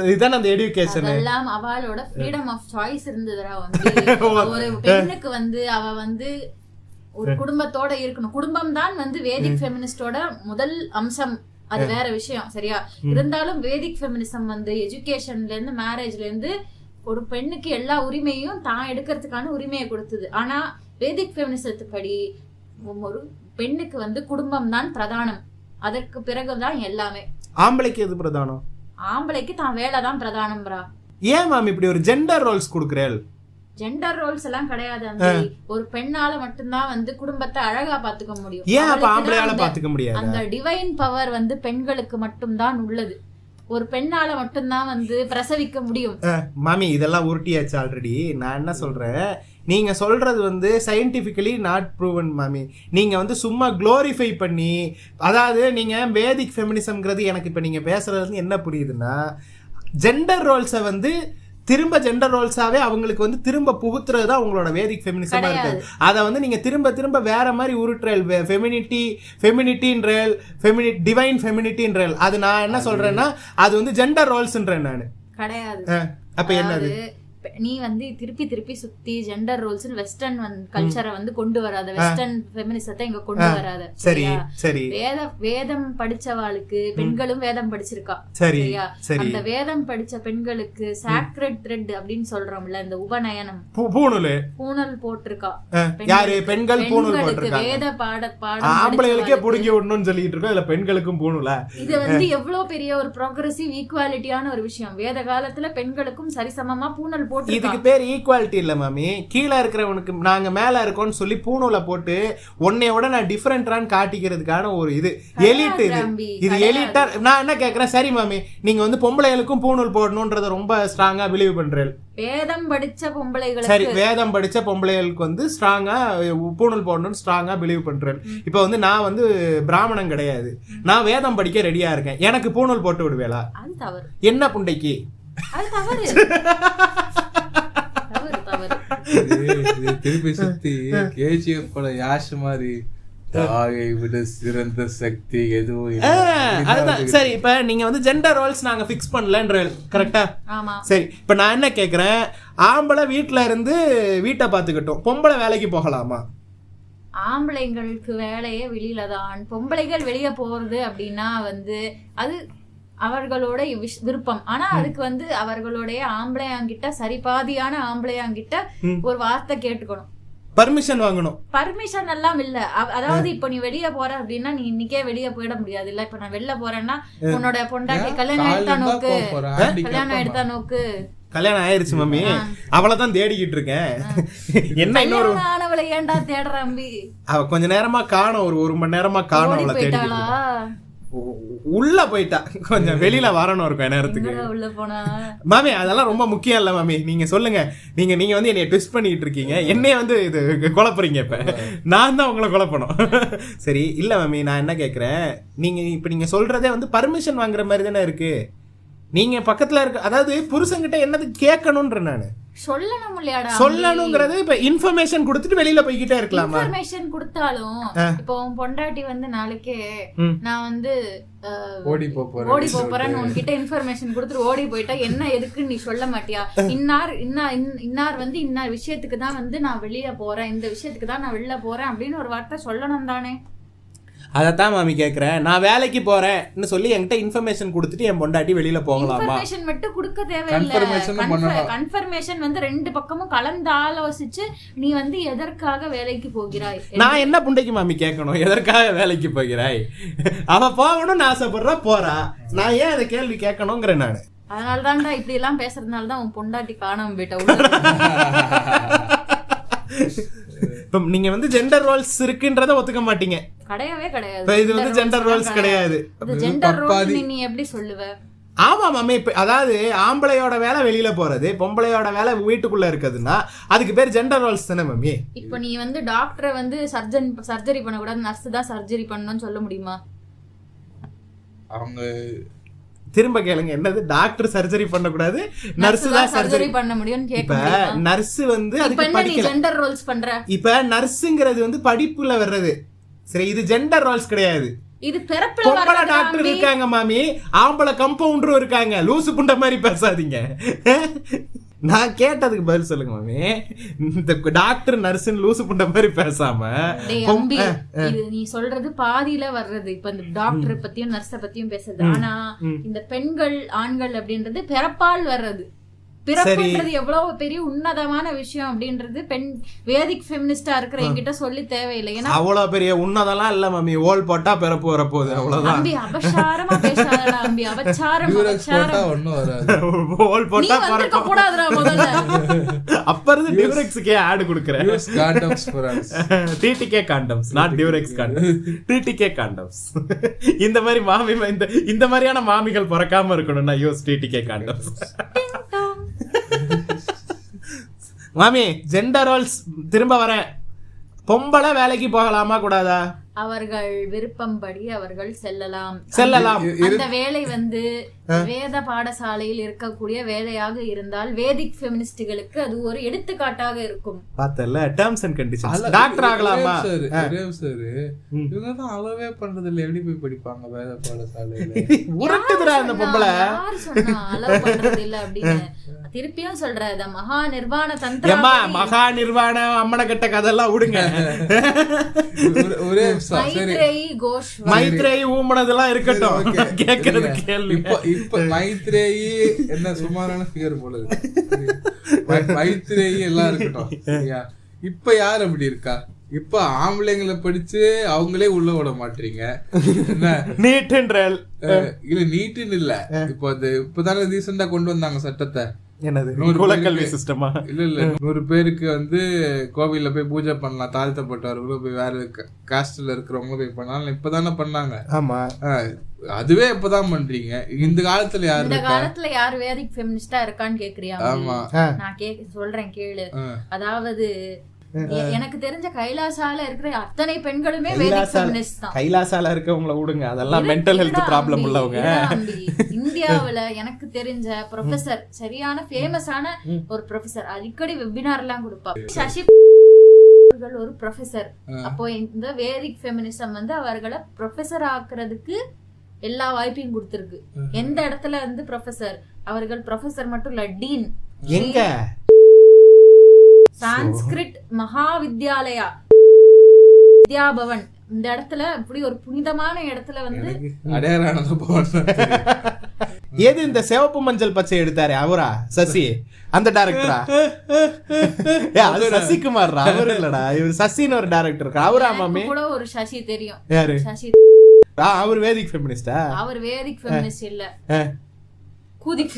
இதுதான் அந்த எஜுகேஷன். எல்லாம் அவளோட ஃப்ரீடம் ஆஃப் சாய்ஸ் இருந்ததுடா. வந்து ஒரு பெண்ணுக்கு வந்து அவ வந்து ஒரு குடும்பத்தோட இருக்கணும். குடும்பம் தான் வந்து வேதிக் ஃபெமினிஸ்டோட முதல் அம்சம். அது வேற விஷயம். சரியா? இருந்தாலும் வேதிக் ஃபெமினிசம் வந்து எஜுகேஷன்ல இருந்து மேரேஜ்ல இருந்து ஒரு பெண்ணுக்கு எல்லா உரிமையும் தான் எடுக்கிறதுக்கான உரிமையை கொடுத்தது. ஆனா வேதிக் ஃபெமினிசத்துப்படி ஒரு பெண்ணுக்கு வந்து குடும்பம் தான் பிரதானம். அதற்கு பிறகுதான் எல்லாமே. ஆம்பளைக்கு எது பிரதானம்? ஆம்பளைக்கு தான் வேலை தான் பிரதானம்ரா. ஏன் மேம் இப்படி ஒரு ஜெண்டர் ரோல்ஸ் கொடுக்குறேன்? ஜெண்டர் ரோல்ஸ் எல்லாம் கிடையாது. ஒரு பெண்ணால மட்டும்தான் வந்து குடும்பத்தை அழகா பாத்துக்க முடியும். ஏன் அப்ப ஆம்பளையால பாத்துக்க முடியாது? அந்த டிவைன் பவர் வந்து பெண்களுக்கு மட்டும்தான் உள்ளது. ஒரு பெண்ணால மட்டும்தான் வந்து பிரசவிக்க முடியும். மாமி இதெல்லாம் உருட்டியாச்சு ஆல்ரெடி. நான் என்ன சொல்றேன், நீங்க சொல்றது வந்து சயின்டிபிக்கலி நாட் ப்ரூவன் மாமி. நீங்க வந்து சும்மா குளோரிஃபை பண்ணி, அதாவது நீங்க வேதிக் ஃபெமினிசம்ங்கிறது எனக்கு இப்ப நீங்க பேசுறது என்ன புரியுதுன்னா, ஜெண்டர் ரோல்ஸை வந்து திரும்ப ஜெண்டர் ரோல்ஸாவே அவங்களுக்கு வந்து திரும்ப புகுத்துறது தான் உங்களோட வேதிக் ஃபெமினிசமா இருக்குது. அதை வந்து நீங்க திரும்ப திரும்ப வேற மாதிரி உருட்டுறல். ஃபெமினிட்டின்றல், டிவைன் ஃபெமினிட்டின்றல். அது நான் என்ன சொல்றேன்னா அது வந்து ஜெண்டர் ரோல்ஸ்ன்றேன் நானு. கிடையாது. அப்ப என்னது? நீ வந்து திருப்பி திருப்பி சுத்தி ஜெண்டர் ரோல்ஸ் வெஸ்டர்ன் கல்ச்சரை வந்து கொண்டு வராத, வெஸ்டர்ன் ஃபெமினிசத்தை இங்க கொண்டு வராத. சரி சரி. வேதம் படிச்சவாளுக்கு, பெண்களும் வேதம் படிச்சிருக்கா சரியா, அந்த வேதம் படிச்ச பெண்களுக்கு சாக்ரெட் த்ரெட் அப்படின்னு சொல்றோம்ல, இந்த உபநயனம் பூணல் போட்டிருக்கா. யாரு? பெண்கள் பூணல் போட்டிருக்காங்க. வேத பாடம் ஆம்பளைகளுக்கே புடுங்கி விடணும்னு சொல்லிட்டு இருக்கோம், இல்ல பெண்களுக்கும் பூணூல. இது வந்து எவ்வளவு பெரிய ஒரு ப்ரோக்ரசிவ் ஈக்குவாலிட்டியான ஒரு விஷயம். வேத காலத்துல பெண்களுக்கும் சரிசமமா பூணல் போட்டு. இதுக்கு பேர் ஈக்குவாலிட்டி இல்ல மாமி. கீழே இருக்கிறவனுக்கு நாங்க மேல இருக்கோம்னு சொல்லி பூணூல போட்டு உன்னையோட நான் டிஃபரெண்டான்னு காட்டிக்கிறதுக்கான ஒரு இது எலிட். இது எலிட்டா. நான் என்ன கேக்குறேன், சரி மாமி நீங்க வந்து பொம்பளைகளுக்கும் பூணூல் போடணும்ன்றத ரொம்ப ஸ்ட்ராங்கா பிலீவ் பண்றேன். வேதம் படிச்ச பொம்பளைகள், சரி வேதம் படிச்ச பொம்பளைகளுக்கு வந்து ஸ்ட்ராங்கா பூணூல் போடணும்னு ஸ்ட்ராங்கா பிலீவ் பண்றேன். இப்ப வந்து நான் வந்து பிராமணன் கிடையாது, நான் வேதம் படிக்க ரெடியா இருக்கேன், எனக்கு பூணூல் போட்டு விடுவேளா? அது தவறு. என்ன புண்டைக்கு அது தவறு. திருப்பி சுத்தி கேஜிஎஃப் பட யாஷ் மாதிரி தாயை விட சிறந்த சக்தி எதுவும். சரி இப்ப நீங்க வந்து ஜெண்டர் ரோல்ஸ் நாங்க ஃபிக்ஸ் பண்ணலன்ற கரெக்டா? சரி இப்ப நான் என்ன கேக்குறேன், ஆம்பளை வீட்டுல இருந்து வீட்டை பாத்துக்கிட்டோம், பொம்பளை வேலைக்கு போகலாமா? ஆம்பளைங்களுக்கு வேலையே வெளியில தான். பொம்பளைகள் வெளியே போறது அப்படின்னா வந்து அது அவர்களோட விருப்பம். ஆனா அதுக்கு வந்து அவர்களுடைய ஆம்பளையாங்கிட்ட, சரிபாதியான ஆம்பளையாங்கிட்ட ஒரு வார்த்தை கேட்டுக்கணும், பர்மிஷன் வாங்கணும். பர்மிஷன் எல்லாம் இல்ல. அதாவது இப்ப நீ வெளியே போற அப்படின்னா நீ இன்னைக்கே வெளியே போயிட முடியாது. இல்ல இப்ப நான் வெளில போறேன்னா உன்னோட பொண்டாட்டி கல்யாணம் எடுத்தா நோக்கு, கல்யாணம் எடுத்தா நோக்கு. கல்யாணம் ஆயிருச்சு மம்மி, அவளதான் தேடிக்கிட்டு இருக்கேன். என்ன இன்னொரு ஆனவளை ஏன்டா தேடுற அம்பி? அவ கொஞ்ச நேரமா காணோம், ஒரு மணி நேரமா காணோம். அவளை தேடிக்கிட்டு உள்ள போயிட்டா, கொஞ்சம் வெளியில வரணும் இருக்கும் நேரத்துக்கு. உள்ள போனா மாமி அதெல்லாம் ரொம்ப முக்கியம் இல்ல மாமி. நீங்க சொல்லுங்க, நீங்க வந்து என்னைய ட்விஸ்ட் பண்ணிட்டு இருக்கீங்க, என்னைய வந்து இது குழப்பறீங்க. இப்ப நான் தான் உங்களை குழப்பணும். சரி இல்ல மாமி, நான் என்ன கேக்குறேன், நீங்க சொல்றதே வந்து பர்மிஷன் வாங்குற மாதிரி தானே இருக்கு. நீங்க பக்கத்துல இருக்க, அதாவது புருஷன்கிட்ட என்னது கேட்கணும்ன்ற நானு சொல்லணும் இல்லையாடா? சொல்லணுங்கிறது இப்ப இன்ஃபர்மேஷன் கொடுத்துட்டு வெளியில போய்கிட்டே இருக்கலாமா? இன்ஃபர்மேஷன் கொடுத்தாலும் இப்போ உன் பொண்டாட்டி வந்து நாளைக்கே நான் வந்து ஓடி போறேன்னு உன்கிட்ட இன்ஃபர்மேஷன் கொடுத்துட்டு ஓடி போயிட்டா என்ன எதுக்குன்னு நீ சொல்ல மாட்டியா? இன்னார் வந்து இன்னார் விஷயத்துக்கு தான் வந்து நான் வெளியில போறேன், இந்த விஷயத்துக்கு தான் நான் வெளில போறேன் அப்படின்னு ஒரு வார்த்தை சொல்லணும் தானே? அதத்தான் மாமி கேக்குறேன். நான் வேலைக்கு போறேன்னு சொல்லி என்கிட்ட இன்ஃபர்மேஷன் கொடுத்துட்டு என் பொண்டாட்டி வெளியில போகலாமா? இன்ஃபர்மேஷன் மட்டும் கொடுக்க தேவையில்லை. கன்ஃபர்மேஷன் வந்து ரெண்டு பக்கமும் கலந்து ஆலோசிச்சு நீ வந்து எதற்காக வேலைக்கு போகிறாய். நான் என்ன புண்டைக்கு மாமி கேட்கணும், எதற்காக வேலைக்கு போகிறாய்? அவ போகணும்னு ஆசைப்படுறா, போறா, நான் ஏன் அதை கேள்வி கேட்கணுங்கிற நானு. அதனாலதான்டா இப்படி எல்லாம் பேசுறதுனாலதான் உன் பொண்டாட்டி காணாம போயிட்ட. நீங்க வந்து ஜெண்டர் ரோல்ஸ் இருக்குன்றத ஒத்துக்க மாட்டீங்க. கிடையவே கிடையாது. இது வந்து ஜெண்டர் ரோல்ஸ் கிடையாது. ஜெண்டர் ரோல் நீ எப்படி சொல்லுவ? ஆமா மாமே, அதாவது ஆம்பளையோட வேலை வெளியில போறது, பொம்பளையோட வேலை வீட்டுக்குள்ள இருக்குதுன்னா அதுக்கு பேர் ஜெண்டர் ரோல்ஸ் தானே மாமி. இப்போ நீ வந்து டாக்டரை வந்து சர்ஜரி பண்ணக்கூடாது, நர்ஸ் தான் சர்ஜரி பண்ணணும்னு சொல்ல முடியுமா? அவங்க திரும்ப கேளுங்க, என்னது டாக்டர் சர்ஜரி பண்ண கூடாது, நர்ஸ் தான் சர்ஜரி பண்ண முடியும்னு கேக்குறீங்க. இப்ப நர்ஸ் வந்து அதுக்கு படிக்கல, ஜெண்டர் ரோல்ஸ் பண்ற. இப்ப நர்ஸ்ங்கிறது வந்து படிப்புல வர்றது, சரி இது ஜெண்டர் ரோல்ஸ் கிடையாது. இது பிறப்புல வர்ற டாக்டர் இருக்காங்க மாமி, ஆம்பளை கம்பவுண்டரும் இருக்காங்க. லூசு புண்ட மாதிரி பேசாதீங்க. நான் கேட்டதுக்கு பதில் சொல்லுங்க மாமி. இந்த டாக்டர் நர்ஸ்னு லூசு புண்ட மாதிரி பேசாம நீ சொல்றது பாதியில வர்றது. இப்ப இந்த டாக்டர் பத்தியும் நர்ஸ பத்தியும் பேசுறது. ஆனா இந்த பெண்கள் ஆண்கள் அப்படின்றது பிறப்பால் வர்றது. பிறப்புன்றது எவ்வளவு பெரிய உன்னதமான விஷயம் அப்படின்றது பெண் வேதிக் ஃபெமினிஸ்டா இருக்கிற என்கிட்ட சொல்லி தேவையில்லை. ஏன்னா அவ்வளவு பெரிய உன்னதெல்லாம் இல்ல மாமி, ஓல் போட்டா பிறப்பு வரப்போகுது அவ்வளவுதான். அம்பி அபசாரமா பேசாதடா அம்பி, அபசாரம் அபசாரம். ஒண்ணும் வராது. ஓல் போட்டா பிறக்க கூடாதுடா முதல்ல. அப்ப இருந்து டியூரெக்ஸ்க்கே ஆட் கொடுக்கிறேன். Condoms for TTK condoms, not Durex condoms, TTK condoms. இந்த மாதிரி மாமி, இந்த மாதிரியான மாமிகள் பிறக்காம இருக்கணும்னா யூஸ் டிடிகே காண்டம்ஸ். மாமி ஜெண்டர் ரோல்ஸ் திரும்ப வரேன். பொம்பளை வேலைக்கு போகலாமா கூடாதா? அவர்கள் விருப்பம்படி அவர்கள் செல்லலாம். அந்த வேலை வந்து வேத பாடசாலையில் இருக்கக்கூடிய வேலையாக இருந்தால் வேதிக் ஃபெமினிஸ்டுகளுக்கு அது ஒரு எடுத்துக்காட்டாக இருக்கும். பார்த்தல டெர்ம்ஸ் அண்ட் கண்டிஷன்ஸ். டாக்டர் ஆகலாமா? இவங்க தான் அளவே பண்றது இல்ல, எப்படி போய் படிப்பாங்க வேத பாடசாலையில? உருட்டுதுடா இந்த பொம்பளை. யார் சொன்னா அளவு பண்றது இல்ல அப்படின்னு? திருப்பியும் சொல்றேன், மகா நிர்வாண தந்திரம், மகா நிர்வாண அம்மனை கட்ட கதெல்லாம் விடுங்க. ஒரே மைத்ரேயி ஊமனதெல்லாம் இருக்கட்டும், கேக்குறது கேள்வி. இப்ப மைத்ரேயி என்ன சுமாரான ஃபிகர் போல இருக்கு. மைத்ரேயி எல்லாம் இருக்கட்டும் சரியா. இப்ப யார் அப்படி இருக்கா? இப்ப ஆம்பளைங்களை படிச்சு அவங்களே உள்ள விட மாட்டீங்க. நீட்டுன்றல் இல்ல நீட்டுன்னு இல்ல, இப்போ அது இப்பதானே ரீசெண்டா கொண்டு வந்தாங்க சட்டத்தை. என்னது குலக்கல்வி சிஸ்டமா? இல்ல 100 பேருக்கு வந்து கோவில்ல போய் பூஜை பண்ணலாம், தாழ்த்தப்பட்டவர்களும் போய் வேற காஸ்ட்ல இருக்கிறவங்க போய் பண்ணலாம், இப்பதானே பண்ணாங்க. ஆமா, அதுவே இப்பதான் பண்றீங்க. இந்த காலத்துல யாரு, இந்த காலத்துல யாரு வேதிக் ஃபெமினிஸ்டா இருக்கான்னு கேக்குறியா? ஆமா, நான் சொல்றேன் கேளு. அதாவது எனக்கு தெரிஞ்ச கைலாசால இருக்கிற அத்தனை பெண்களுமே வேதிக் ஃபெமினிஸ்ட் தான். கைலாசால இருக்கவங்கள விடுங்க, அதெல்லாம் மென்டல் ஹெல்த் ப்ராப்ளம் உள்ளவங்க. இந்தியாவுல எனக்கு தெரிஞ்ச ப்ரொஃபசர், சரியான ஃபேமஸான ஒரு ப்ரொஃபசர், அடிக்கடி வெபினார் எல்லாம் கொடுப்பார், சசி ஒரு ப்ரொஃபசர். அப்போ இந்த வேதிக் ஃபெமினிசம் வந்து அவர்களை ப்ரொஃபசர் ஆக்குறதுக்கு எல்லா வாய்ப்பையும் கொடுத்திருக்கு. எந்த இடத்துல வந்து ப்ரொஃபசர், அவர்கள் ப்ரொஃபசர் மட்டும் இல்ல, டீன். எங்க? சான்ஸ்கிரிட் மகாவித்யாலயா, வித்யாபவன், இந்த இடத்துல இப்படி ஒரு புனிதமான இடத்துல வந்து ஏது இந்த சிவப்பு மஞ்சள் பச்சை எடுத்தாரு அவரா? சசி அந்த டைரக்டரா? அது சசிகுமார் அவரு இல்லடா, இவர் சசின்னு ஒரு டைரக்டர் இருக்கா. அவரா? மாமி கூட ஒரு சசி தெரியும். யாரு? சசி. அவர் வேதிக் ஃபெமினிஸ்டா? அவர் வேதிக் ஃபெமினிஸ்ட் இல்ல, கூதிக்.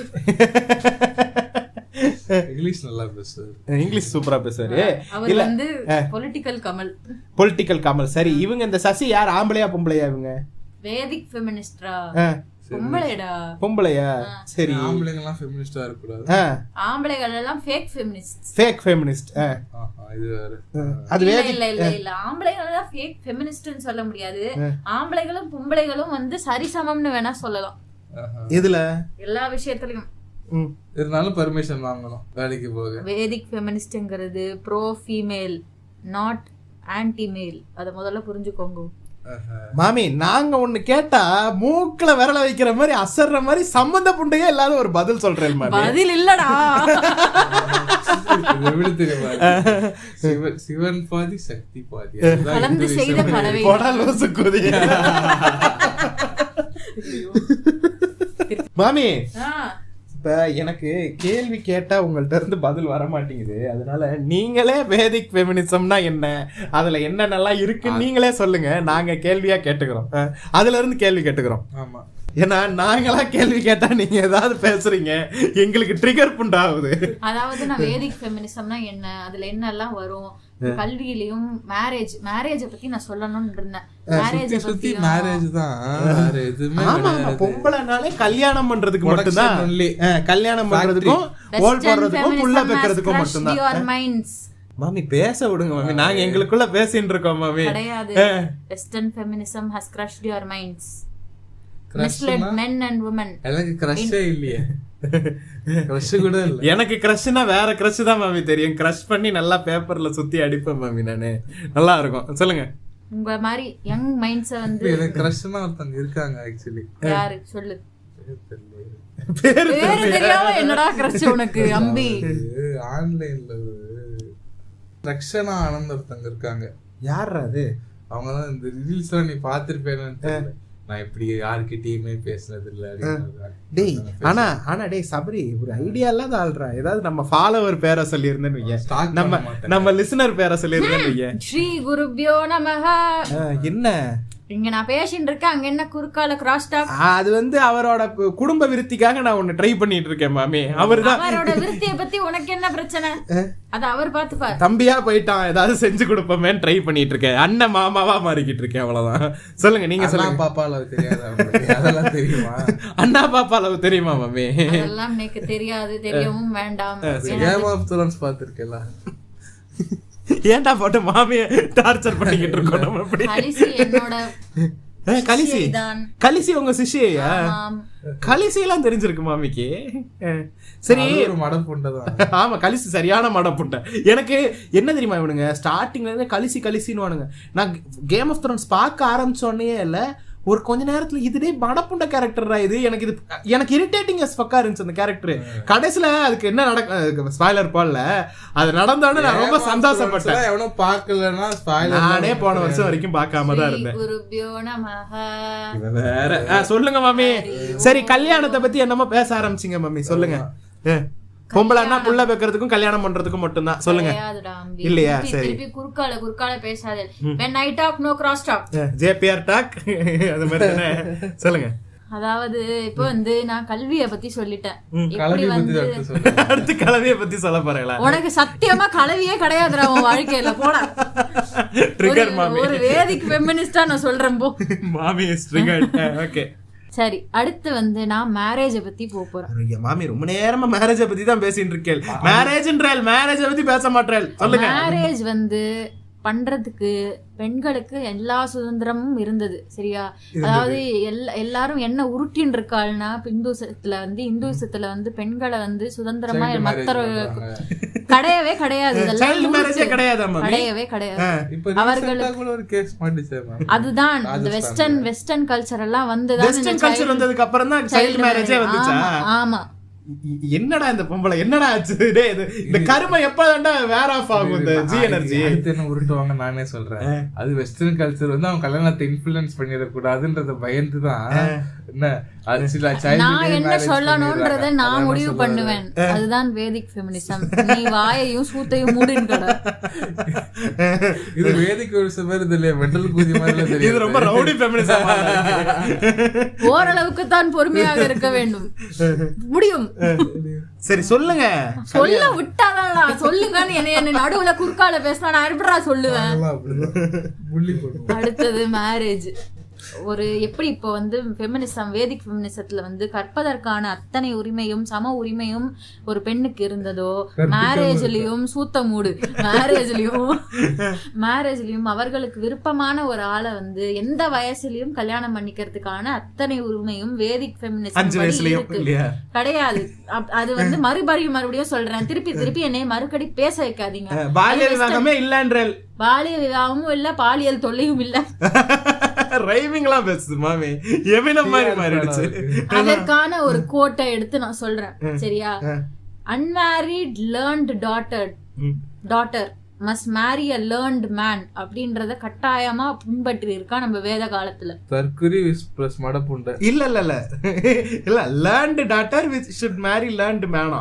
இங்கிலீஷ் நல்லா பேசுவாரு, இங்கிலீஷ் சூப்பரா பேசுவாரு. அவர் வந்து பொலிட்டிக்கல் கமல். பொலிட்டிக்கல் கமல். சரி, இவங்க இந்த சசி யார்? ஆம்பளையா பொம்பளையா? இவங்க வேதிக் ஃபெமினிஸ்டா? பொம்பளைடா. பொம்பளையா? சரி, ஆம்பளைங்க எல்லாம் ஃபெமினிஸ்டா இருக்க கூடாது. ஆம்பளைகள் எல்லாம் ஃபேக் ஃபெமினிஸ்ட். ஃபேக் ஃபெமினிஸ்ட் இது வேற. அது வேதிக் இல்ல இல்ல இல்ல, ஆம்பளைகள் எல்லாம் ஃபேக் ஃபெமினிஸ்ட்னு சொல்ல முடியாது. ஆம்பளைகளும் பொம்பளைகளும் வந்து சரிசமம்னு வேணா சொல்லலாம். இதுல எல்லா விஷயத்துலயும் இருந்தாலும் பெர்மிஷன் வாங்கணும் வேலைக்கு போக. வேதிக் ஃபெமினிஸ்ட்ங்கிறது ப்ரோ ஃபீமேல், நாட் ஆன்டி மேல். அத முதல்ல புரிஞ்சுக்கோங்க மாமி. நாங்க ஒண்ணு கேட்டா மூக்குல விரல வைக்கிற மாதிரி அசர்ற மாதிரி சம்பந்த புண்டையே இல்லாத ஒரு பதில் சொல்றேன். பதில் இல்லடா, எப்படி தெரியுமா? சிவன் பாதி சக்தி பாதி கலந்து செய்த கலவை. மாமி, இப்ப எனக்கு கேள்வி கேட்டா உங்கள்ட்ட இருந்து பதில் வர மாட்டேங்குது. அதனால நீங்களே வேதிக் ஃபெமினிசம்னா என்ன, அதுல என்னென்னலாம் இருக்குன்னு நீங்களே சொல்லுங்க. நாங்க கேள்வியா கேட்டுக்கிறோம், அதுல இருந்து கேள்வி கேட்டுக்கிறோம். ஆமா, ஏன்னா நாங்களா கேள்வி கேட்டா நீங்க ஏதாவது பேசுறீங்க, எங்களுக்கு ட்ரிகர் புண்டாகுது. அதாவது நான் வேதிக் ஃபெமினிசம்னா என்ன, அதுல என்னெல்லாம் வரும், கல்வியிலயும் மேரேஜ் பத்தி நான் சொல்லணும்னு இருந்தேன். மேரேஜ் தான் பொம்பளைனாலே கல்யாணம் பண்றதுக்கு மட்டும்தான், கல்யாணம் பண்றதுக்கும் ஓல் போடுறதுக்கும் புள்ள பெக்கிறதுக்கும் மட்டும்தான். மாமி பேச விடுங்க மாமி, நாங்க எங்களுக்குள்ள பேசிட்டு இருக்கோம் மாமி. கிடையாது, western feminism has crushed your minds, misled men and women. எனக்கு கிரஷ்ஷே இல்லையே, கிரஷ் கூட இல்ல. எனக்கு கிரஷ்னா வேற கிரஷ் தான் மாமி தெரியும். கிரஷ் பண்ணி நல்லா பேப்பர்ல சுத்தி அடிப்பேன் மாமி, நானு நல்லா இருக்கும். சொல்லுங்க, உங்க மாதிரி யங் மைண்ட்ஸ் வந்து. எனக்கு கிரஷ்னா ஒருத்தங்க இருக்காங்க ஆக்சுவலி. யாரு சொல்லு? பேரு தெரியாம என்னடா கிரஷ் உனக்கு அம்பி? ஆன்லைன்ல ரக்ஷனா ஆனந்த் ஒருத்தங்க இருக்காங்க. யாரா அது? அவங்க தான் இந்த ரீல்ஸ் எல்லாம் நீ பாத்திருப்பேன்னு தெரியல. நான் இப்படி யாருக்கிட்டயுமே பேசுனது இல்ல. டேய் ஆனா டேய் சபரி, ஒரு ஐடியா இல்லாத ஆள்றா. ஏதாவது நம்ம ஃபாலோவர் பேரை சொல்லி இருந்தேன்னு வைங்க, நம்ம லிசனர் பேரை சொல்லி இருந்தேன்னு வைங்க. ஸ்ரீ குருப்யோ நமஹ. என்ன இங்க நான் பேசிட்டு இருக்கேன், அங்க என்ன குறுக்கால கிராஸ் டாக்? அது வந்து அவரோட குடும்ப விருத்திக்காக நான் ஒன்னு ட்ரை பண்ணிட்டு இருக்கேன் மாமி. அவர்தான். அவரோட விருத்தியை பத்தி உனக்கு என்ன பிரச்சனை? அத அவர் பாத்துப்பார். தம்பியா போயிட்டான், ஏதாவது செஞ்சு கொடுப்போமேன்னு ட்ரை பண்ணிட்டு இருக்கேன். அண்ணன் மாமாவா மாறிக்கிட்டு இருக்கேன், அவ்வளவுதான். சொல்லுங்க, நீங்க சொல்லுங்க. பாப்பா அளவு தெரியாது, அதெல்லாம் தெரியுமா? அண்ணா பாப்பா அளவு தெரியுமா மாமி? அதெல்லாம் எனக்கு தெரியாது, தெரியவும் வேண்டாம். கேம் ஆஃப் த்ரோன்ஸ் பாத்துருக்கேல. ஏன்டா போட்டு மாமிய டார்ச்சர் பண்ணிக்கிட்டு இருக்கோம் நம்ம? அப்படி கலிசி உங்க சிஷ்யா? கலிசி எல்லாம் தெரிஞ்சிருக்கு மாமிக்கு. சரி, ஆமா கலிசி சரியான மடப்புண்டை. எனக்கு என்ன தெரியுமா, இவனுங்க ஸ்டார்டிங்ல இருந்து கலிசின்னு வானுங்க. நான் கேம் ஆஃப் த்ரோன்ஸ் பார்க்க ஆரம்பிச்சோடனே இல்ல, ஒரு கொஞ்ச நேரத்துல இதுடே மடப்புண்ட கேரக்டர்ரா இது, எனக்கு இரிட்டேட்டிங் அஸ் ஃபக்கா இருந்துச்சு அந்த கேரக்டர். கடைசில அதுக்கு என்ன நடக்க ஸ்பாய்லர் போடல, அது நடந்தோடனே நான் ரொம்ப சந்தோஷப்பட்டேன். எவனும் பார்க்கலன்னா நானே போன வருஷம் வரைக்கும் பார்க்காம தான் இருந்தேன். வேற சொல்லுங்க மாமி. சரி, கல்யாணத்தை பத்தி என்னமோ பேச ஆரம்பிச்சிங்க மாமி, சொல்லுங்க. பொம்பளைன்னா புள்ள வைக்கிறதுக்கும் கல்யாணம் பண்றதுக்கும் மட்டும்தான் சொல்லுங்க இல்லையா? சரி, குறுக்கால பேசாதே. when I talk no cross talk, JPR talk அது மாதிரி தானே. சொல்லுங்க. அதாவது இப்போ வந்து நான் கல்வியை பத்தி சொல்லிட்டேன். அடுத்து கலவியை பத்தி சொல்ல போறீங்களா? உனக்கு சத்தியமா கலவியே கிடையாதுடா உன் வாழ்க்கையில. போடா ட்ரிகர் மாமி, ஒரு வேதிக் ஃபெமினிஸ்டா நான் சொல்றேன் போ மாமி இஸ் ட்ரிகர்ட். ஓகே சரி, அடுத்து வந்து நான் மேரேஜை பத்தி போறேன். மாமி ரொம்ப நேரமா மேரேஜை பத்தி தான் பேசிட்டு இருக்கேன். மேரேஜை பத்தி பேச மாட்டேன். சொல்லுங்க. மேரேஜ் வந்து பண்றதுக்கு பெண்களுக்கு எல்லா சுதந்திரமும் இருந்தது, சரியா? அதாவது எல்லாரும் என்ன உருட்டின்னு இருக்காள்னா, இந்துசத்துல வந்து பெண்களை வந்து சுதந்திரமா மத்த கிடையவே கிடையாது. கிடையவே கிடையாது. அதுதான் இந்த வெஸ்டர்ன் கல்ச்சர் எல்லாம் வந்ததுக்கு அப்புறம் தான் சைல்ட் மேரேஜே வந்துச்சா? ஆமா. என்னடா இந்த பொம்பளை என்னடா ஆச்சு? இந்த கருமை எப்பதான்டா வேர் ஆஃப் ஆகும்? இந்த ஜி எனர்ஜி என்ன உருட்டுவாங்க நானே சொல்றேன். அது வெஸ்டர்ன் கல்ச்சர் வந்து அவங்க கல்யாணத்தை இன்ஃப்ளூயன்ஸ் பண்ணிடக்கூடாதுன்றத பயந்துதான். நான் என்ன சொல்லணும்ன்றத நான் முடிவு பண்ணுவேன். அதுதான் வேதிக் ஃபெமினிசம். நீ வாயையும் சூத்தையும் மூடின்கட. இது வேதிக் ஃபெமினிசம் மாதிரி இல்லையா, மெண்டல் கூதி மாதிரி தெரியும். இது ரொம்ப ரவுடி ஃபெமினிசம். ஓரளவுக்கு தான் பொறுமையாக இருக்க வேண்டும். முடியும். சரி சொல்லுங்க. சொல்ல விட்டாதான் சொல்லுங்கன்னு என்ன நடுவுல குறுக்கால பேசினா நான் எப்படிடா சொல்லுவேன்? அடுத்தது மேரேஜ். ஒரு எப்படி இப்போ வந்து ஃபெமினிசம், வேதிக் ஃபெமினிசத்துல வந்து கற்பதற்கான அத்தனை உரிமையும் சம உரிமையும் ஒரு பெண்ணுக்கு இருந்ததோ, மேரேஜ்லயும் சூத்த மூடு மேரேஜ்லயும் அவர்களுக்கு விருப்பமான ஒரு ஆளை வந்து எந்த வயசுலயும் கல்யாணம் பண்ணிக்கிறதுக்கான அத்தனை உரிமையும் வேதிக் ஃபெமினிசம் கிடையாது. அது வந்து மறுபடியும் சொல்றேன், திருப்பி என்னை மறுபடி பேச வைக்காதீங்க. பாலியல் விவாகமே இல்லன்ற, பாலியல் விவாகமும் இல்ல, பாலியல் தொல்லையும் இல்ல. ரைமிங்லாம் பேசுது மாமி, எவினம் மாதிரி மாறிடுச்சு. அதற்கான ஒரு கோட்டை எடுத்து நான் சொல்றேன், சரியா? Unmarried learned daughter must marry a learned man அப்படின்றத கட்டாயமா பின்பற்றி இருக்கா நம்ம வேத காலத்துல. தற்குறி பிளஸ் மடப்புண்ட இல்ல learned daughter which should marry learned man.